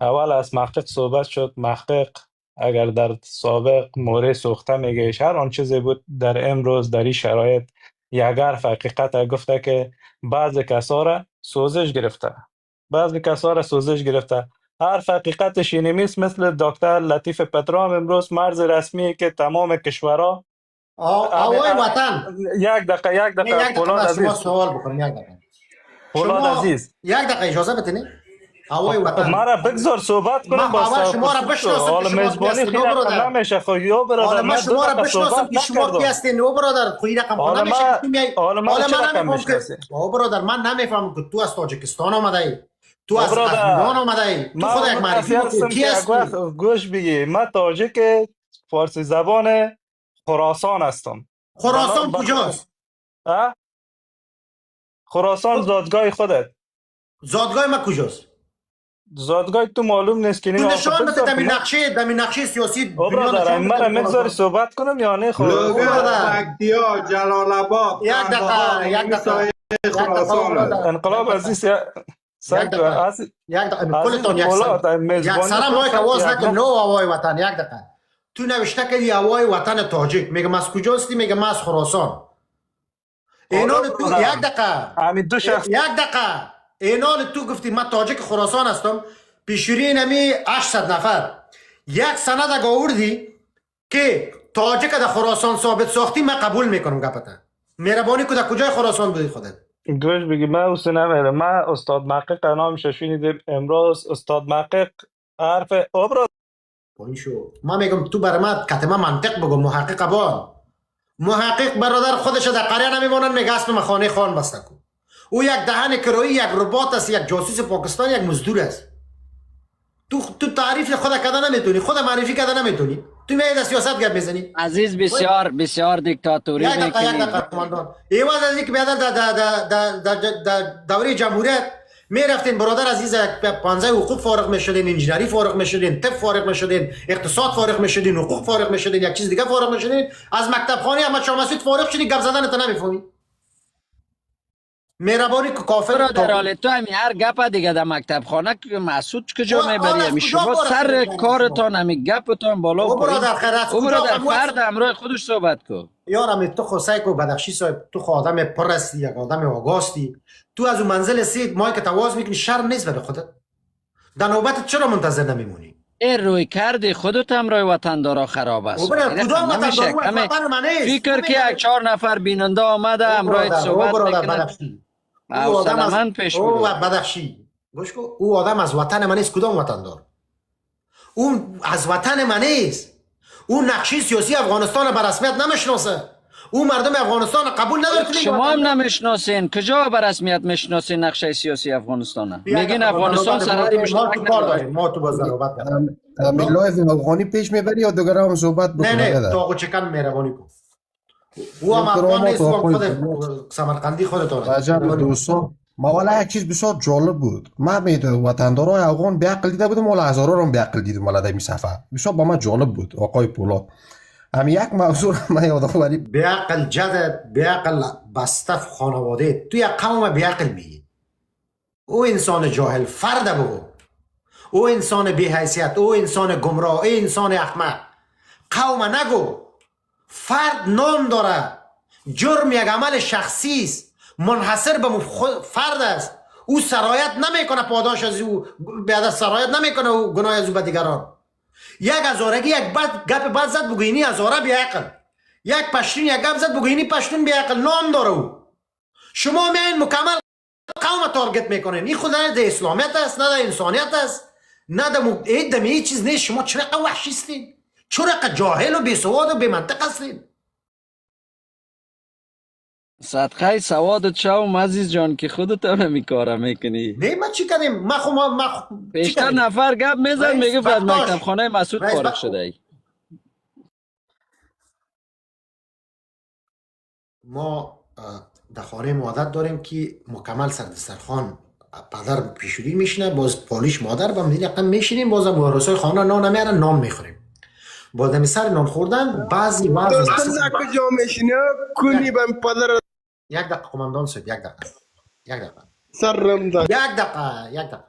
اول از محقق صحبت شد. محقق اگر در سابق مورد سوخته میگه، هر آن چیزی بود در امروز در این شرایط یک حرف حقیقت گفته که بعضی کسا را سوزش گرفته. حرف حقیقتش اینه نیست. مثل دکتر لطیف پترام امروز مرز رسمی که تمام کشورها آوای وطن. یک دقیقه فولاد عزیز. سوال بکنم. یک دقیقه. فولاد عزیز. یک دقیقه اجازه بدین. هوای وطن مرا بگذار صحبت من کنم با اول شما را صاحب بشناسم حالا که شما کی میزبانی هستین خیلی او رقم برادر. نمیشه خو یا برادر حالا من من شما را دو بشناسم صحبت که شما کی نکردم هستین او برادر خو رقم حالا نمیشه من که تو میای. حالا من حالا چه من رقم نمیفهم که میشناسی او برادر من نمیفهم که تو از تاجیکستان آمده ای، تو از برادر ایران آمده ای، تو من خود یک اون معرفی کسی بکن هستم کی که یک هستی. وقت گوش بگی من تاجیک فارسی زبان خراسان هستم خراسان بنا- کجاست؟ اه؟ خراسان زادگاه خودت زادگاه ما کجاست؟ زادگاه تو معلوم نیست که تو نیم آخه نشان بده بگذار که دمی نقشه سیاسی او دنیا برادر نشان مرا بده. مگذاری صحبت کنم یا نه خب لوگر، برادر. پکتیا، جلال آباد، یک قندهار، دقیقه این سایه یک دقیقه خراسان است. برادر. انقلاب عزیز سگ تو عزیز یک دقیقه عزیز کلتون یک فولاد سر یک میزبانی سر تو ما که آواز یک نکن نه نو هوای وطن. یک دقیقه تو نوشته کردی هوای وطن تاجیک، میگم از کجاستی؟ میگم از خراسان. اینال تو برادر یک دقیقه همین دو شخص یک دقیقه اینال تو گفتی من تاجیک خراسان هستم، پیشوری نمی 800 نفر یک سند اگه آوردی که تاجیک در خراسان ثابت ساختی من قبول میکنم گپتا. مهربانی که در کجای خراسان بودی خودت؟ گوش بگی من اوست نمیره من استاد محقق نامش شنیدیم امروز استاد محقق حرف او برادر پایین شو. ما میگم تو برای ما کتما منطق بگو. محقق با محقق برادر خودش در قریه نمیمونن، میگه اسم خانه خان بسته کن. او یک دهن کرایی، یک رباط است، یک جاسوس پاکستان، یک مزدور است. تو تعریف خود کده نمیتونی، خود معرفی کده نمیتونی، تو میای در سیاست گپ میزنی. عزیز بسیار بسیار دیکتاتوری یک دقیقه میکنی. قماندان ایواز از اینکه بیادر در دوره جمهوریت میرفتین برادر عزیز 15 حقوق فارغ میشدین، انجینری فارغ میشدین، طب فارغ میشدین، اقتصاد فارغ میشدین، حقوق فارغ میشدین، یک چیز دیگه فارغ میشدین، از مکتب خانه احمد شاه مسعود فارغ شدی، گپ زدن تو نمیفهمی. مهربانی که کافر برادر حال تو همی هر گپ دیگه در مکتب خانه که مسعود کجا میبری همی شما سر کارتان همی گپتان بالا او پایین. برادر خیر از او کجا برادر خموس؟ فرد همراه خودش صحبت کو. یارم تو خسای کو بدخشی صاحب، تو خو آدم پر هستی، یک آدم آگاستی. تو از اون منزل سید مایی که تواز میکنی شرم نیست برای خودت؟ در نوبت چرا منتظر نمیمونی؟ این روی کردی خودت هم روی وطن دارا خراب است. او برادر کدام وطن نمیشه دارو کمی وطن من نیست. فکر که یک 4 نفر بیننده آمده همراه صحبت برادر میکنه. بدخشی، او او آدم از سلامن پیش او برو. بدخشی گوش کو، او آدم از وطن من نیست. کدام وطن دار؟ اون از وطن من نیست. اون نقشه سیاسی افغانستان به رسمیت نمیشناسه. او مردم افغانستان قبول نداره. شما هم نمیشناسین. کجا به رسمیت میشناسین نقشه سیاسی افغانستان؟ میگین افغانستان سرحد ما مشترک تو کار نداره. داریم، ما تو بازار نوبت داریم. لایف افغانی پیش میبری یا دوگره هم صحبت نه بکنه؟ نه بده. تو آقا چکن مهربانی کن. او هم افغان نیست، او خود سمرقندی خودتان. عجب دوستان، ما والا یک چیز بسیار جالب بود. من میدونم وطندارای افغان به عقل دیده بودم، والا هزارا رو به عقل دیدم والا در این صفحه. بسیار با من جالب بود آقای پولاد. هم یک موضوع من یادآوری به عقل جدت، به عقل بستف خانواده تو یک قوم به عقل میگی. او انسان جاهل فرد بگو، او انسان بی حیثیت، او انسان گمراه، او انسان احمق. قوم نگو، فرد نام داره. جرم یک عمل شخصی است، منحصر به فرد است. او سرایت نمیکنه، پاداش از او بیاد سرایت نمیکنه، او گناه از او به دیگران. یک هزارگی یک گپ بد زد بگو اینی هزاره بی عقل، یک پشتون یک گپ زد بگو اینی پشتون بی عقل. نام داره او. شما میاین مکمل قوم تارگت میکنین. این خود نه ده اسلامیت است، نه ده انسانیت است، نه ده دمی چیز نیست. شما چرا وحشی هستین؟ چرا جاهل و بی سواد و بی منطق هستین؟ صدقه سوادت شوم عزیز جان که خودت هم میکاره میکنی. نه ما چی کردیم؟ ما بیشتر نفر گپ میزن رئیس میگه از بخداش. مکتب خانه مسعود رئیس فارغ بخ- شده ای. ما در خانه مادر داریم که مکمل سر دسترخوان پدر پیشوری میشینه، باز پالیش مادر با مدیر یقم میشینیم، باز هم ورسای خانه نان نمیارن، نان میخوریم. با دمی سر نان خوردن بعضی کجا میشینه کنی بم پدر یک دقیقه قماندان صاحب، یک دقیقه سرم ده. یک دقیقه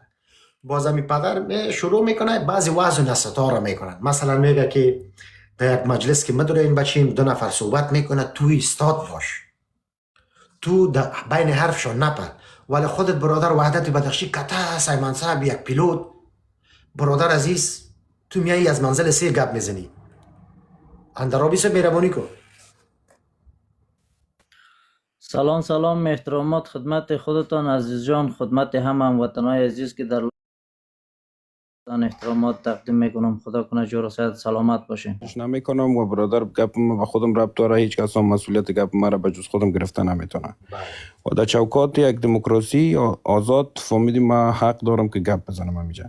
بازمی پدر شروع میکنه بعضی وعظ و نصیحت‌ها را میکنن. مثلا میگه که در یک مجلس که مدرین بچیم 2 نفر صحبت میکنه، تو استاد باش، تو بین حرفشون نپر. ولی خودت برادر وحدت بدخشی کتا سایمان صاحب یک پیلوت برادر عزیز، تو میایی از منزل 3 گپ میزنی. اندرابی سے مهربانی کن. سلام احترامات خدمت خودتان عزیز جان، خدمت هم هموطنای عزیز که در خدمتتان احترامات تقدیم میکنم. خدا کنه جور و صحت سلامت باشین. نمیکنم و برادر گپ ما به خودم ربط داره، هیچ کس هم مسئولیت گپ ما را به جز خودم گرفته نمیتونه. و در چوکات یک دموکراسی آزاد فهمیدیم ما حق دارم که گپ بزنم همینجا.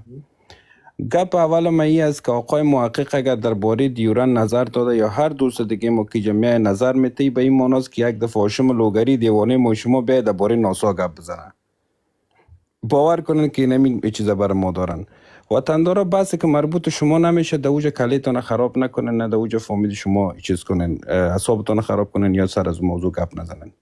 گپ اول ما ای است که آقای محقق اگر درباره دیورن نظر داده یا هر دوست دیگه ما که جمعی نظر میتی به این معناست که یک دفعه هاشم لوگری دیوانه ما شما بیاید درباره ناسا گپ بزنه. باور کنن که نمی چیزا بر ما دارن. وطندارا بحثی که مربوط شما نمیشه در اوج کلیتان خراب نکنن، نه در اوج فامید شما چیز کنن، اعصابتان خراب کنن یا سر از موضوع گپ نزنن.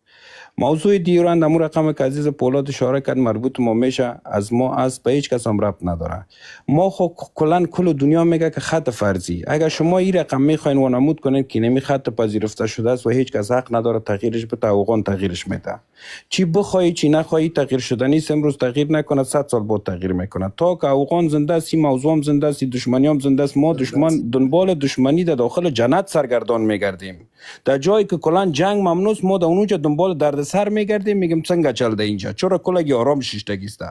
موضوع دیورند امور رقم که عزیز پولاد اشاره کرد مربوط ما میشه، از ما از به هیچ کس هم ربط نداره. ما خو کلا کل دنیا میگه که خط فرضی، اگر شما این رقم میخواین وانمود کنین که نمی خط پذیرفته شده است و هیچ کس حق نداره تغییرش بده، اوقان تغییرش میده. چی بخوای چی نخوای تغییر شدنی است، امروز تغییر نکنه 100 سال بعد تغییر میکنه. تا که اوقان زنده است، موضوع هم زنده است، دشمنی هم زنده است. ما دشمن دنبال دشمنی در داخل جنت سرگردان میگردیم. در جایی که کلا جنگ ممنوع است، ما در اونجا دنبال دردسر میگردیم، میگیم څنګه چل ده اینجا، چرا کلگی آرام شیشتگیسته.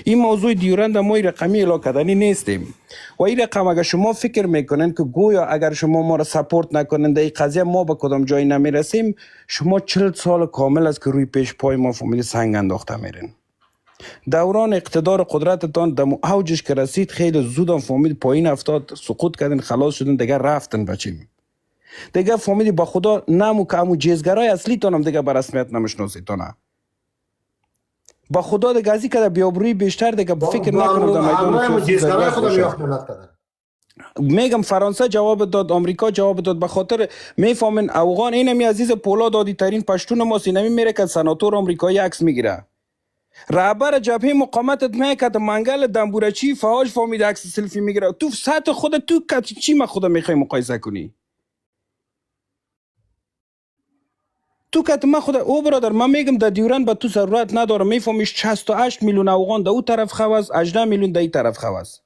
این موضوع دیورند ما رقمی اعلام کردنی نیستیم و این رقم اگر شما فکر میکنن که گویا اگر شما ما را سپورت نکنن در این قضیه ما به کدام جایی نمیرسیم، شما 40 سال کامل است که روی پیش پای ما فامیل سنگ انداخته میرین. دوران اقتدار قدرتتان دم اوجش که رسید خیلی زود هم فامیل پایین افتاد، سقوط کردن، خلاص شدن، دیگه رفتن بچیم. دیگه فامیلی با خدا نمو که امو جیزگرای اصلی تانم دیگه به رسمیت نمیشناسی تانه. با خدا دیگه ازی که در بیابروی بیشتر دیگه فکر نکنم در میدان جیزگرای خودم یافتونت کردن. میگم فرانسه جواب داد، آمریکا جواب داد، به خاطر میفهمن افغان اینمی عزیز پولاد دادی ترین پشتون ما سینمی میره که سناتور آمریکایی عکس میگیره. رهبر جبهه مقاومتت میکرد منگل دنبورچی فهاش فهمید عکس سلفی میگیره. تو سطح خود تو چی ما خدا میخوای مقایسه کنی؟ تو که ما خدا او برادر من میگم در دیورند به تو ضرورت نداره، میفهمیش 68 میلیون افغان در او طرف خواست، 18 میلیون در این طرف خواست.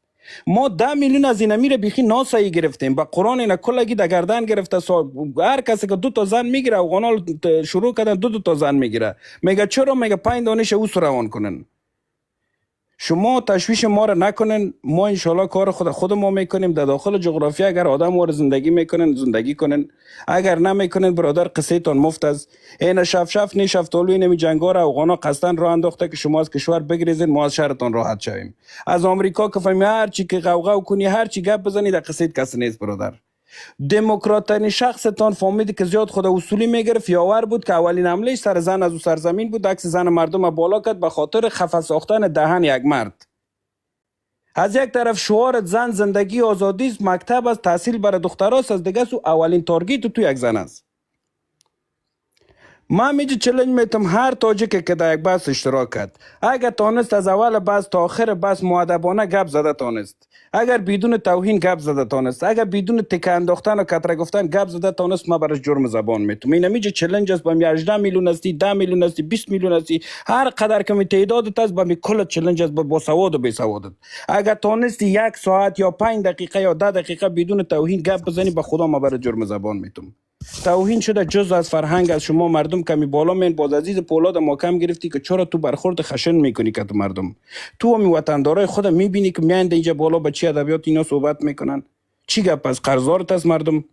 ما 10 میلیون از این میره بیخی ناسایی گرفتیم، با قرآن اینا کلگی در گردن گرفته. هر کسی که 2 تا زن میگیره افغانا شروع کردن 2 تا زن میگیره. میگه چرا؟ میگه 5 دانش او روان کنن. شما تشویش ما را نکنن، ما انشالله کار خود ما میکنیم. در داخل جغرافیا اگر آدم وار زندگی میکنن زندگی کنن، اگر نمیکنن برادر قصه تان مفت است. این شف نی شفتالوی نمی جنگا را افغانا قصدن راه انداخته که شما از کشور بگریزین، ما از شهرتان راحت شویم. از آمریکا که فهمی هر چی که غوغا کنی، هر چی گپ بزنی، در قصه کس نیست برادر. دموکرات‌ترین شخصتان فهمیدی که زیاد خود اصولی میگرفت، یاور بود که اولین حمله سر زن از او سرزمین بود، عکس زن مردم بالا کرد به خاطر خفه ساختن دهن یک مرد. از یک طرف شعار زن زندگی آزادی است، مکتب است، تحصیل برای دختراست، از دیگه سو اولین تارگت تو یک زن است. من میجه چلنج میتم هر تاجیکی که در یک بحث اشتراک کرد، اگر تانست از اول بحث تا آخر بحث مؤدبانه گپ زده تانست، اگر بدون توهین گپ زده تانست، اگر بدون تکه انداختن و کتره گفتن گپ زده تانست، ما برش جرم زبان میتم. این میجه چلنج است، با 18 میلیون هستی، 10 میلیون هستی، 20 میلیون هستی، هر قدر که می تعدادت است، با کل چلنج است، با سواد و بی سوادت. اگر تانستی 1 ساعت یا 5 دقیقه یا 10 دقیقه بدون توهین گپ بزنی، به خدا ما برش جرم زبان میتم. توهین شده جز از فرهنگ از شما مردم کمی بالا مین. باز عزیز پولاد ما کم گرفتی که چرا تو برخورد خشن میکنی که تو مردم، تو هم وطندارای خود میبینی که میاند اینجا بالا با چی ادبیات اینا صحبت میکنن. چی گپ از قرضارت از مردم؟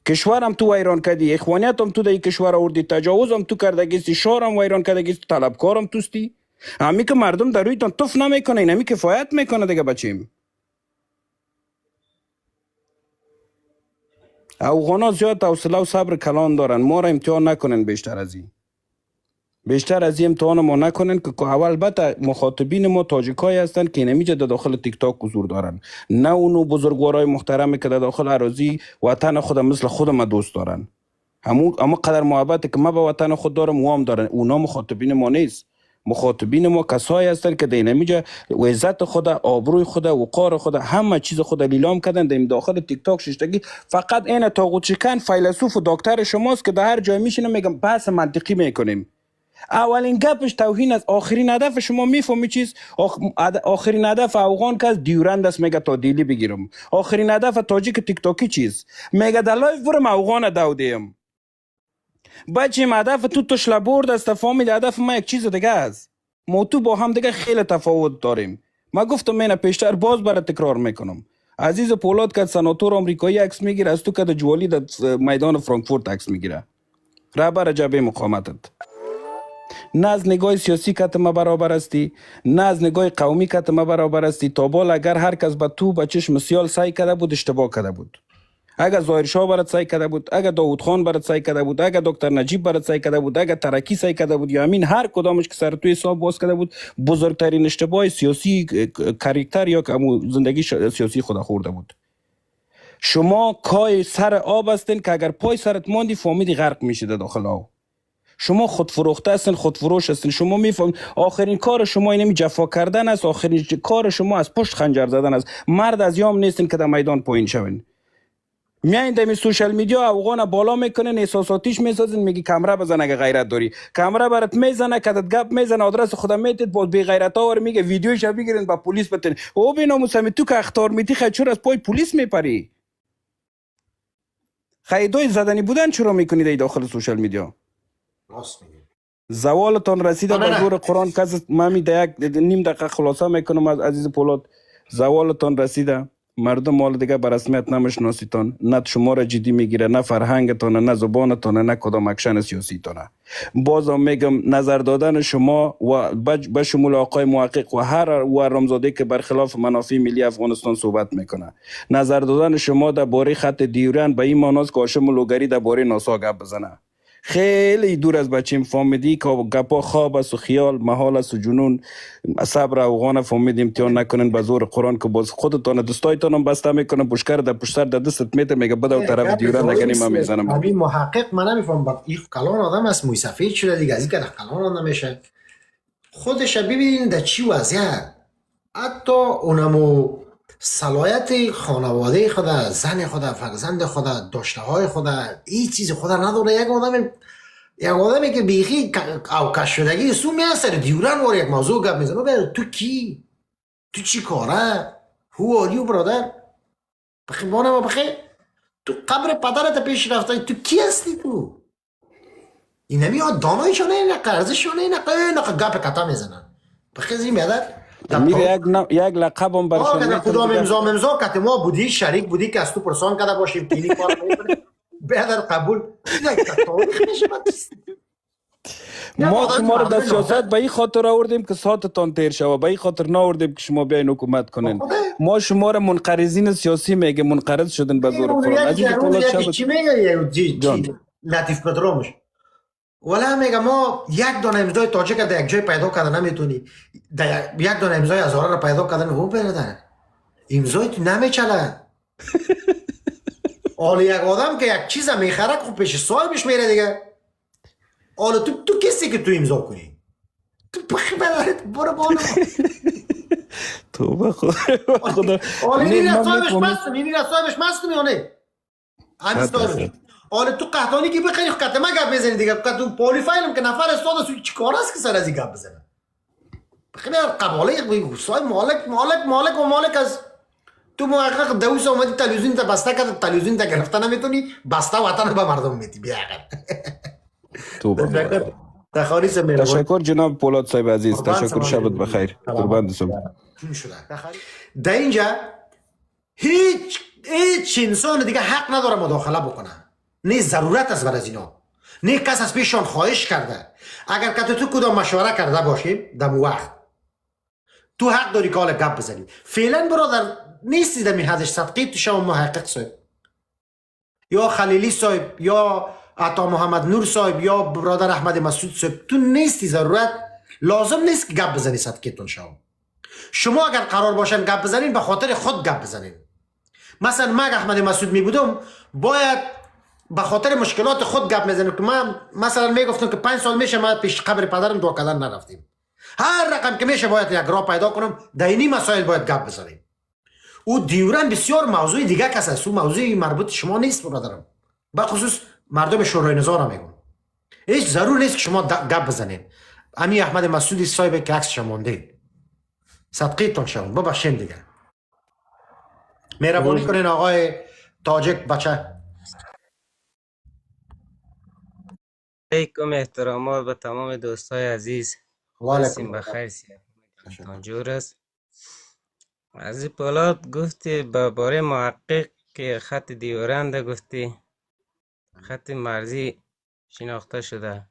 کشورم تو ویران کردی، اخوانیت هم تو در کشور آوردی، تجاوز هم تو کردگیستی، شارم ویران کردگیستی، طلبکارم توستی. همی که مردم در رویتان توف نمیکنه، این همی کفایت میکنه دیگه بچیم. افغانا زیاد حوصله و صبر کلان دارن، ما را امتحان نکنن بیشتر از این. بیشتر از این امتحان ما نکنن که البته مخاطبین ما تاجیکایی هستن که نمیجه در داخل تیک تاک حضور دارن، نه اونو بزرگوارای محترمی که در داخل اراضی وطن خود مثل خود ما دوست دارن. اما قدر محبت که ما به وطن خود دارم و هم دارن. اونا مخاطبین ما نیست. مخاطبین ما کسایی هستن که در نمیجه عزت خود، آبروی خود، وقار خود، همه چیز خود لیلام کردن در داخل تیک تاک ششتگی. فقط این طاغوت شکن فیلسوف و دکتر شماست که در هر جای میشینه میگم بحث منطقی میکنیم. اولین گپش توهین از آخرین هدف شما میفهمی چیز؟ آخرین هدف افغان که از دیورند است، میگه تا دیلی بگیرم. آخرین هدف تاجیک تیک تاکی چیز؟ میگه در لایف برم افغان داودیم. بچیم هدف تو تشلبورد است، فهمید هدف ما یک چیز دیگه است. ما تو با هم دیگه خیلی تفاوت داریم. ما گفتم من پیشتر باز برای تکرار میکنم. عزیز پولاد که سناتور آمریکایی عکس میگیره، از تو که جوالی در میدان فرانکفورت عکس میگیره، رهبر جبهه مقاومتت. نه از نگاه سیاسی که ما برابر استی، نه از نگاه قومی که ما برابر استی. تا بال اگر هر کس به تو به چشم سیال سعی کرده بود، اشتباه کرده بود. اگر ظاهر شاه برات سعی کرده بود، اگر داوود خان برات سعی کرده بود، اگر دکتر نجیب برات سعی کرده بود، اگر ترکی سعی کرده بود، یا همین هر کدامش که سر تو حساب باز کرده بود، بزرگترین اشتباه سیاسی کاراکتر یا که زندگی سیاسی خود خورده بود. شما کای سر آب هستین که اگر پای سرت ماندی فهمیدی غرق میشید داخل آب. شما خود فروخته هستین، خود فروش هستین. شما میفهم آخرین کار شما اینمی جفا کردن است، آخرین کار شما از پشت خنجر زدن است. مرد از یام نیستین که در میدان پایین شوین. میایین در سوشال میدیا افغان بالا میکنین، احساساتیش میسازین، میگی کمره بزن اگه غیرت داری. کمره برات میزنه، کدت گپ میزنه، آدرس خودم میدید، باز بی غیرت ها میگه ویدیوش بگیرین با پلیس بتین. او بیناموسم تو که اختار میتی خیلی از پای پلیس میپری. خیدای زدنی بودن چرا میکنید ای داخل سوشال میدیا؟ راست میگی. زوالتان رسیده به زور قرآن. کس مامی در یک نیم دقیقه خلاصه میکنم از عزیز پولاد. زوالتان رسیده، مردم مال دیگه به رسمیت نمیشناسیتان، نه شما را جدی میگیره، نه فرهنگتان، نه زبانتان، نه کدام اکشن سیاسیتان. بازم میگم نظر دادن شما و به شمول آقای محقق و هر و رمزاده که برخلاف منافع ملی افغانستان صحبت میکنه، نظر دادن شما در باره خط دیورن به این معناست که هاشم لوگری در باره ناسا گپ بزنه. خیلی دور از بچیم فهمیدی که گپا خواب است و خیال محال است و جنون. صبر افغان فهمید امتحان نکنین به زور قرآن که باز خودتان دستایتان هم بسته میکنن، پشکر در پشت سر در دستت میته، میگه بده و طرف دیورن نگنی من میزنم. همین محقق من نمیفهم این کلان آدم است، موی سفید شده دیگه، از این که در کلان نمیشه. خودش ببینید در چی وضعیت. حتی اونمو صلاحیت خانواده خود، زن خود، فرزند خود، داشته های خود، این چیز خود نداره. یک آدمی که بیخی اوکش شدگی سو میسر دیورن وار یک موضوع گپ میزنه. تو کی؟ تو چی کاره؟ هو آریو برادر؟ بخی بانه بخی تو قبر پدرت پیش رفته، تو کی هستی تو؟ این نمی ها دانایشانه این قرزشانه این گپ کتا میزنن. بخی زی میادر میره یک لقب هم برشان میتونه. کدام امضا کت ما بودی، شریک بودی که از تو پرسان کرده باشیم تیلی کار میکنه بیادر قبول تاریخ میشه. ما شما رو در سیاست به این خاطر آوردیم که ساعتتان تیر شوه، به این خاطر نآوردیم که شما بیاین حکومت کنین. ما شما رو منقرضین سیاسی میگه، منقرض شدن به زور قرآن. عزیز پولاد شب چی میگه لطیف پدرامش ولی میگه ما یک دانه امضای تاجیک در یک جای پیدا کردن نمیتونی، یک دانه امضای هزاره رو پیدا کردن او برادر امضای تو نمیچله. حالا یک آدم که یک چیز میخره خوب پیش صاحبش میره دیگه. حالا تو کسی که تو امضا کنی تو بخی بدارت برو بالا. تو بخدا حالا اینی را صاحبش مستم یا نه؟ همین ستارش. حالا تو قهطانی که بخیری قطعه گپ بزنی دیگه. تو پولی فایلم که نفر استاد سوی چی کار است که سر از این گپ بزنه؟ بخیری قباله بگو صاحب مالک از تو محقق دوست اومدی تلویزیون تا بسته کرد، تلویزیون تا گرفته نمیتونی، بسته وطن به مردم میدی. بیا تو تشکر جناب پولاد صاحب عزیز، تشکر، شبت بخیر. قربان صبح. در اینجا هیچ انسان دیگه حق نداره مداخله بکنه، نه ضرورت است بر از اینا، نه کس از پیششان خواهش کرده. اگر که تو کدام مشوره کرده باشیم در وقت تو حق داری که حال گپ بزنی. فعلا برادر نیستی در میحدش صدقی تو شما محقق صاحب یا خلیلی صاحب یا عطا محمد نور صاحب یا برادر احمد مسعود صاحب، تو نیستی، ضرورت لازم نیست که گپ بزنی صدقیتون شما اگر قرار باشن گپ بزنین به خاطر خود گپ بزنین. مثلا من احمد مسعود می بودم باید به خاطر مشکلات خود گپ میزنم که من مثلا میگفتم که 5 سال میشه ما پیش قبر پدرم دعا کردن نرفتیم، هر رقم که میشه باید یک راه پیدا کنم در اینی مسائل باید گپ بزنیم. او دیورن بسیار موضوع دیگه کس است، او موضوع مربوط شما نیست برادرم. به خصوص مردم شورای نظام میگم هیچ ضرور نیست که شما گپ بزنین. امی احمد مسعودی صاحب که عکسش مونده صدقیتون شون ببخشید دیگه. مهربانی کنین آقای تاجک بچه. علیکم احترامات به تمام دوستای عزیز. واسیم بخیر سیاه جور است. از پولاد گفتی به باره محقق که خط دیورند گفتی خط مرزی شناخته شده.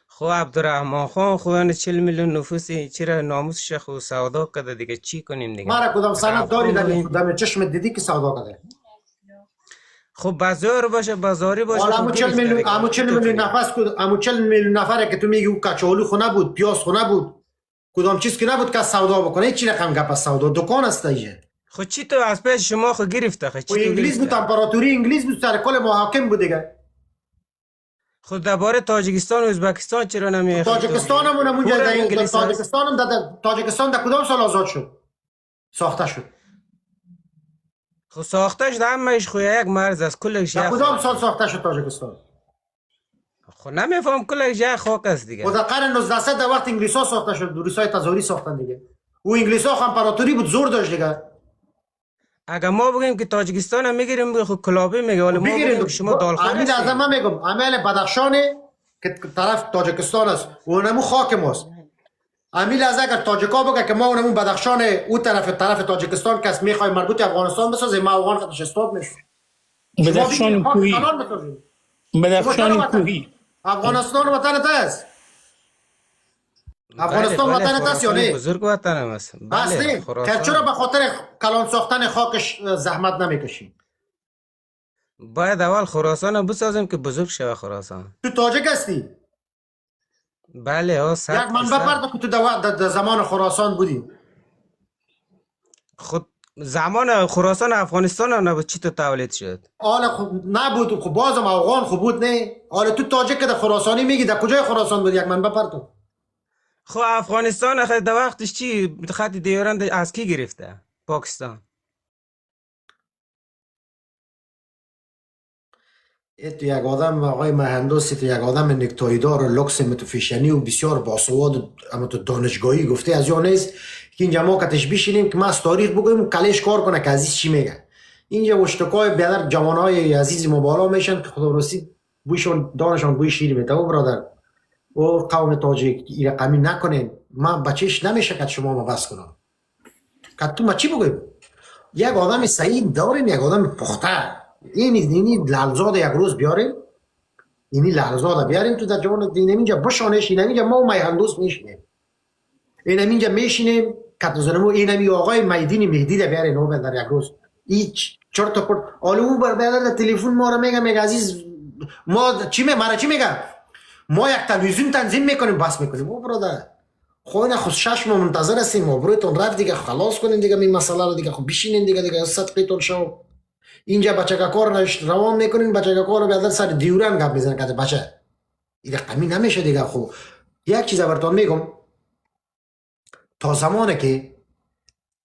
خب عبدالرحمن خان خوان 40 میلیون نفوسی چرا ناموسش خو سودا کرده دیگه چی کنیم دیگه؟ ما را کدام سند داری عبدالرحمن در چشم دیدی که سودا کرده؟ خب بازار باشه بازاری باشه حالا خب امو 40 میلیون امو 40 میلیون نفس امو 40 میلیون نفره که تو میگی او کچالو خو نبود، پیاز خو نبود، کدام چیز که نبود که سودا بکنه. چی رقم گپ از سودا؟ دکان است ایه. خب چی تو از پیش شما خو گرفته خب و چی تو انگلیس بود، گرفته؟ امپراتوری انگلیس بود، سر کل محاکم بود دیگه. خود درباره تاجیکستان و ازبکستان چرا نمیخوای؟ تاجیکستان هم اونجا پور در انگلیس هست. تاجیکستان هم تاجیکستان در کدام سال آزاد شد؟ ساخته شد. خب ساختش در همهش خو یک مرز از کلش در یک کدام خاک. سال ساخته شد تاجیکستان؟ خب نمیفهم کلش یک خاک است دیگه. و در قرن 19 در وقت انگلیس ها ساخته شد، روسای تزاری ساختن دیگه. او انگلیس ها امپراتوری بود، زور داشت دیگه. اگر ما بگیم که تاجیکستان هم میگیریم خب کلابی میگه، ولی ما بگیم که شما دالخور امین هستید. اعظم من میگم امیل بدخشانه که طرف تاجیکستان است و اونمو خاک ماست. امیل از اگر تاجیکا بگه که ما اونمو بدخشان او طرف تاجیکستان کس میخوای مربوط افغانستان بسازه، ما افغان خودش استاد میشه. بدخشان کوهی بدخشان کوهی افغانستان وطنت است. افغانستان بله، وطنت است یا خراسان نه؟ بزرگ وطنم است. بس بله نه. خراسان. چرا به خاطر کلان ساختن خاکش زحمت نمیکشی؟ باید اول خراسان رو بسازیم که بزرگ شود خراسان. تو تاجیک هستی؟ بله ها یک 100%. منبع پرده که تو در زمان خراسان بودی. خود زمان خراسان افغانستان نبود چی تو تولید شد؟ حالا خب نبود، خب بازم افغان خب بود نه. حالا تو تاجیک که در خراسانی میگی در کجای خراسان بود یک منبع پرده؟ خب افغانستان اخی در وقتش چی خط دیورند از کی گرفته؟ پاکستان. تو یک آدم آقای مهندوسی، تو یک آدم نکتایدار و لوکس متوفیشنی و بسیار باسواد اما تو دانشگاهی گفته از یا نیست که اینجا ما کتش بشینیم که ما از تاریخ بگویم و کلش کار کنه که عزیز چی میگه. اینجا اشتکای بیادر جوانای عزیز ما بالا میشن که خدا رسید بویشون دانشان بوی شیر میده. و برادر و قوم تاجیک این رقمی نکنین، ما بچهش نمیشه که شما ما بس کنم که تو ما چی بگویم. یک آدم صحیح داریم، یک آدم پخته. اینی لالزاد یک روز بیاریم، اینی لالزاد بیاریم تو در جوان دینم اینجا بشانش. اینم اینجا ما و میهندوست میشینیم، اینم اینجا میشینیم کتوزنمو اینمی آقای میدین مهدی ده بیاریم نو در یک روز هیچ چرت و پرت. حالا او بر بیادر تلفن ما رو میگه عزیز ما چی میگه ما یک تلویزیون تنظیم میکنیم بس میکنیم. او برادر خود خود شش ما منتظر هستیم آبرویتون رفت دیگه، خلاص کنین دیگه این مسئله رو دیگه. خب بشینین دیگه صدقیتون شو. اینجا بچه کار روان میکنین، بچه کار بیادر سر دیورن گپ میزنن که بچه این رقمی نمیشه دیگه. خب یک چیز براتون میگم، تا زمانی که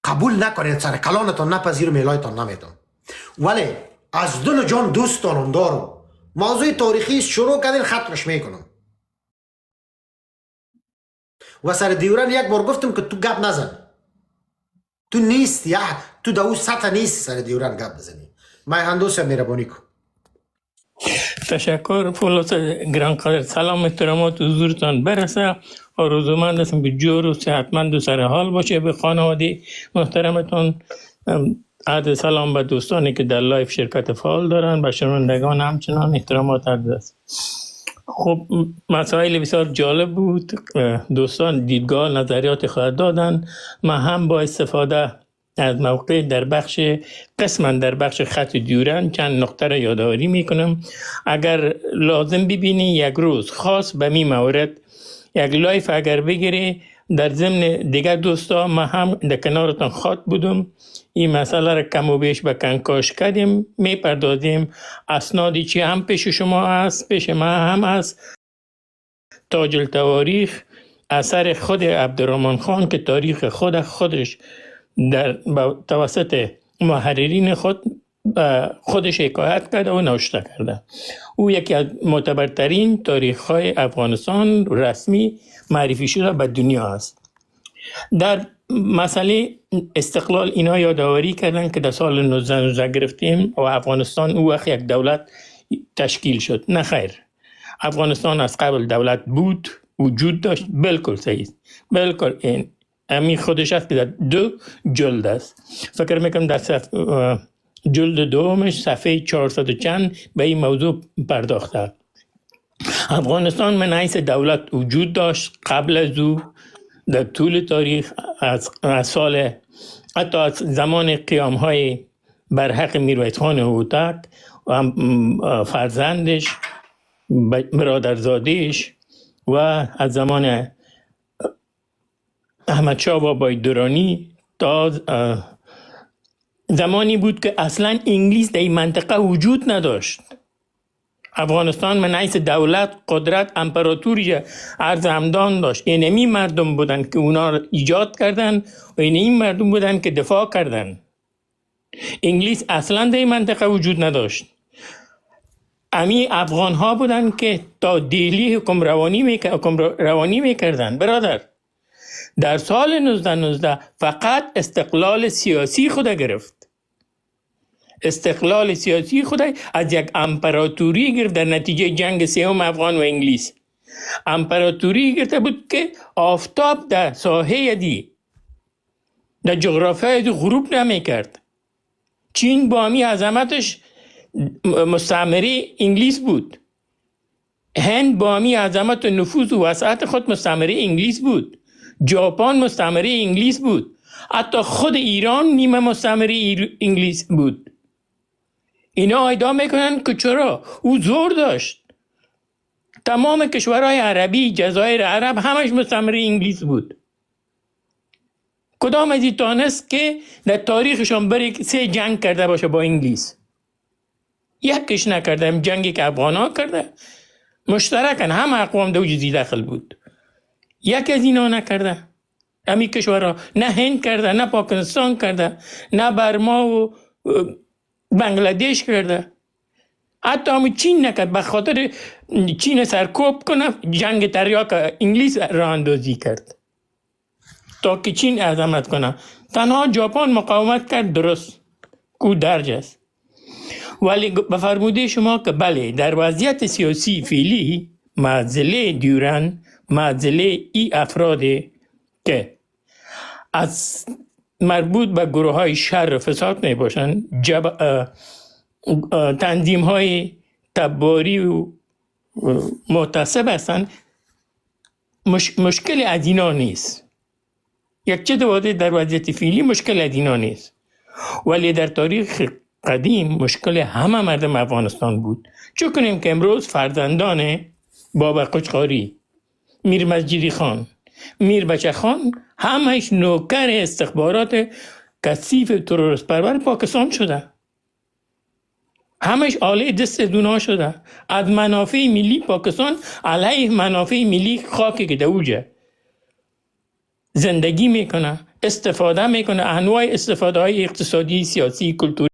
قبول نکنید سر کلانتون نپذیر میلایتون نمیتون، ولی از دل و جان دوستانم دارم موضوع تاریخی شروع کردین ختمش میکنم. و سر دیورن یک بار گفتم که تو گپ نزن، تو نیست یا تو در اون سطح نیست سر دیورن گپ بزنی. میهندوس مهربانی کن. تشکر فولاد گرانقدر. سلام احترامات حضورتان برسه. آرزومند هستم که جور و صحتمند و سر حال باشه. به خانواده محترمتان عرض سلام به دوستانی که در لایف شرکت فعال دارن، به شنوندگان همچنان احترامات عرض است. خب مسائل بسیار جالب بود، دوستان دیدگاه نظریات خود دادن. من هم با استفاده از موقع در بخش خط دیورند چند نقطه را یادآوری میکنم. اگر لازم ببینی یک روز خاص به می مورد یک لایف اگر بگیری در ضمن دیگر دوستا ما هم در کنارتان خاط بودم، این مسئله را کم و بیش به کنکاش کردیم، میپردازیم. اسنادی چی هم پیش شما هست پیش ما هم هست. تاج التواریخ اثر خود عبدالرحمن خان که تاریخ خودش در توسط محررین خودش حکایت کرده و نوشته کرده. او یکی از معتبرترین تاریخ‌های افغانستان رسمی معرفی شده به دنیا است. در مسئله استقلال اینا یادآوری کردن که در سال 1919 گرفتیم و افغانستان او وقت یک دولت تشکیل شد. نه خیر، افغانستان از قبل دولت بود، وجود داشت. بالکل صحیح، بالکل این امی خودش است که در 2 جلد است. فکر میکنم در جلد دومش صفحه 400 و چند به این موضوع پرداخته. افغانستان من حیث دولت وجود داشت قبل از او در طول تاریخ از سال حتی از زمان قیام های بر حق میرویس خان هوتک و فرزندش برادرزادهش و از زمان احمد شاه بابای درانی تا زمانی بود که اصلا انگلیس در این منطقه وجود نداشت. افغانستان من حیث دولت قدرت امپراتوری عرض همدان داشت. اینمی مردم بودن که اونا رو ایجاد کردن و اینمی مردم بودن که دفاع کردن. انگلیس اصلا در این منطقه وجود نداشت. امی افغان ها بودن که تا دهلی حکم روانی میکردن. برادر در سال 1919 فقط استقلال سیاسی خود گرفت. استقلال سیاسی خود از یک امپراتوری گرفت در نتیجه جنگ سوم افغان و انگلیس. امپراتوری گرفته بود که آفتاب در ساحه دی در جغرافیای دی غروب نمی کرد. چین با امی عظمتش مستعمره انگلیس بود. هند با امی عظمت و نفوذ و وسعت خود مستعمره انگلیس بود. ژاپن مستعمره انگلیس بود. حتی خود ایران نیمه مستعمره انگلیس بود. اینا ادعا میکنن که چرا؟ او زور داشت. تمام کشورهای عربی، جزایر عرب همش مستعمره انگلیس بود. کدام از این تانست که در تاریخشان بره 3 جنگ کرده باشه با انگلیس؟ یکیش نکرده. جنگی که افغان ها کرده مشترکن، همه اقوام در جزی داخل بود. یک از اینا نکرده. امی کشورها نه هند کرده، نه پاکستان کرده، نه برما و بنگلادش کرده. حتی همون چین نکرد. به خاطر چین سرکوب کنه جنگ تریاک انگلیس راه اندازی کرد تا که چین عظمت کنه. تنها ژاپن مقاومت کرد، درست کو درج است. ولی به فرموده شما که بله در وضعیت سیاسی فعلی معضله دیورن، معضله ای افرادی که از مربوط به گروه های شر و فساد می باشند، تنظیم های تباری و معتصب هستند، مشکل از اینا نیست. یک چه دواده در وضعیت فعلی مشکل از اینا نیست. ولی در تاریخ قدیم مشکل همه مردم افغانستان بود. چون کنیم که امروز فرزندان بابا قشقاری، میر مسجدی خان، میر بچه خان همش نوکر استخبارات کثیف تروریست پرور پاکستان شده. همش آله دست دونا شده. از منافع ملی پاکستان علیه منافع ملی خاکی که دوجه زندگی میکنه، استفاده میکنه، انواع استفاده های اقتصادی، سیاسی، کلتوری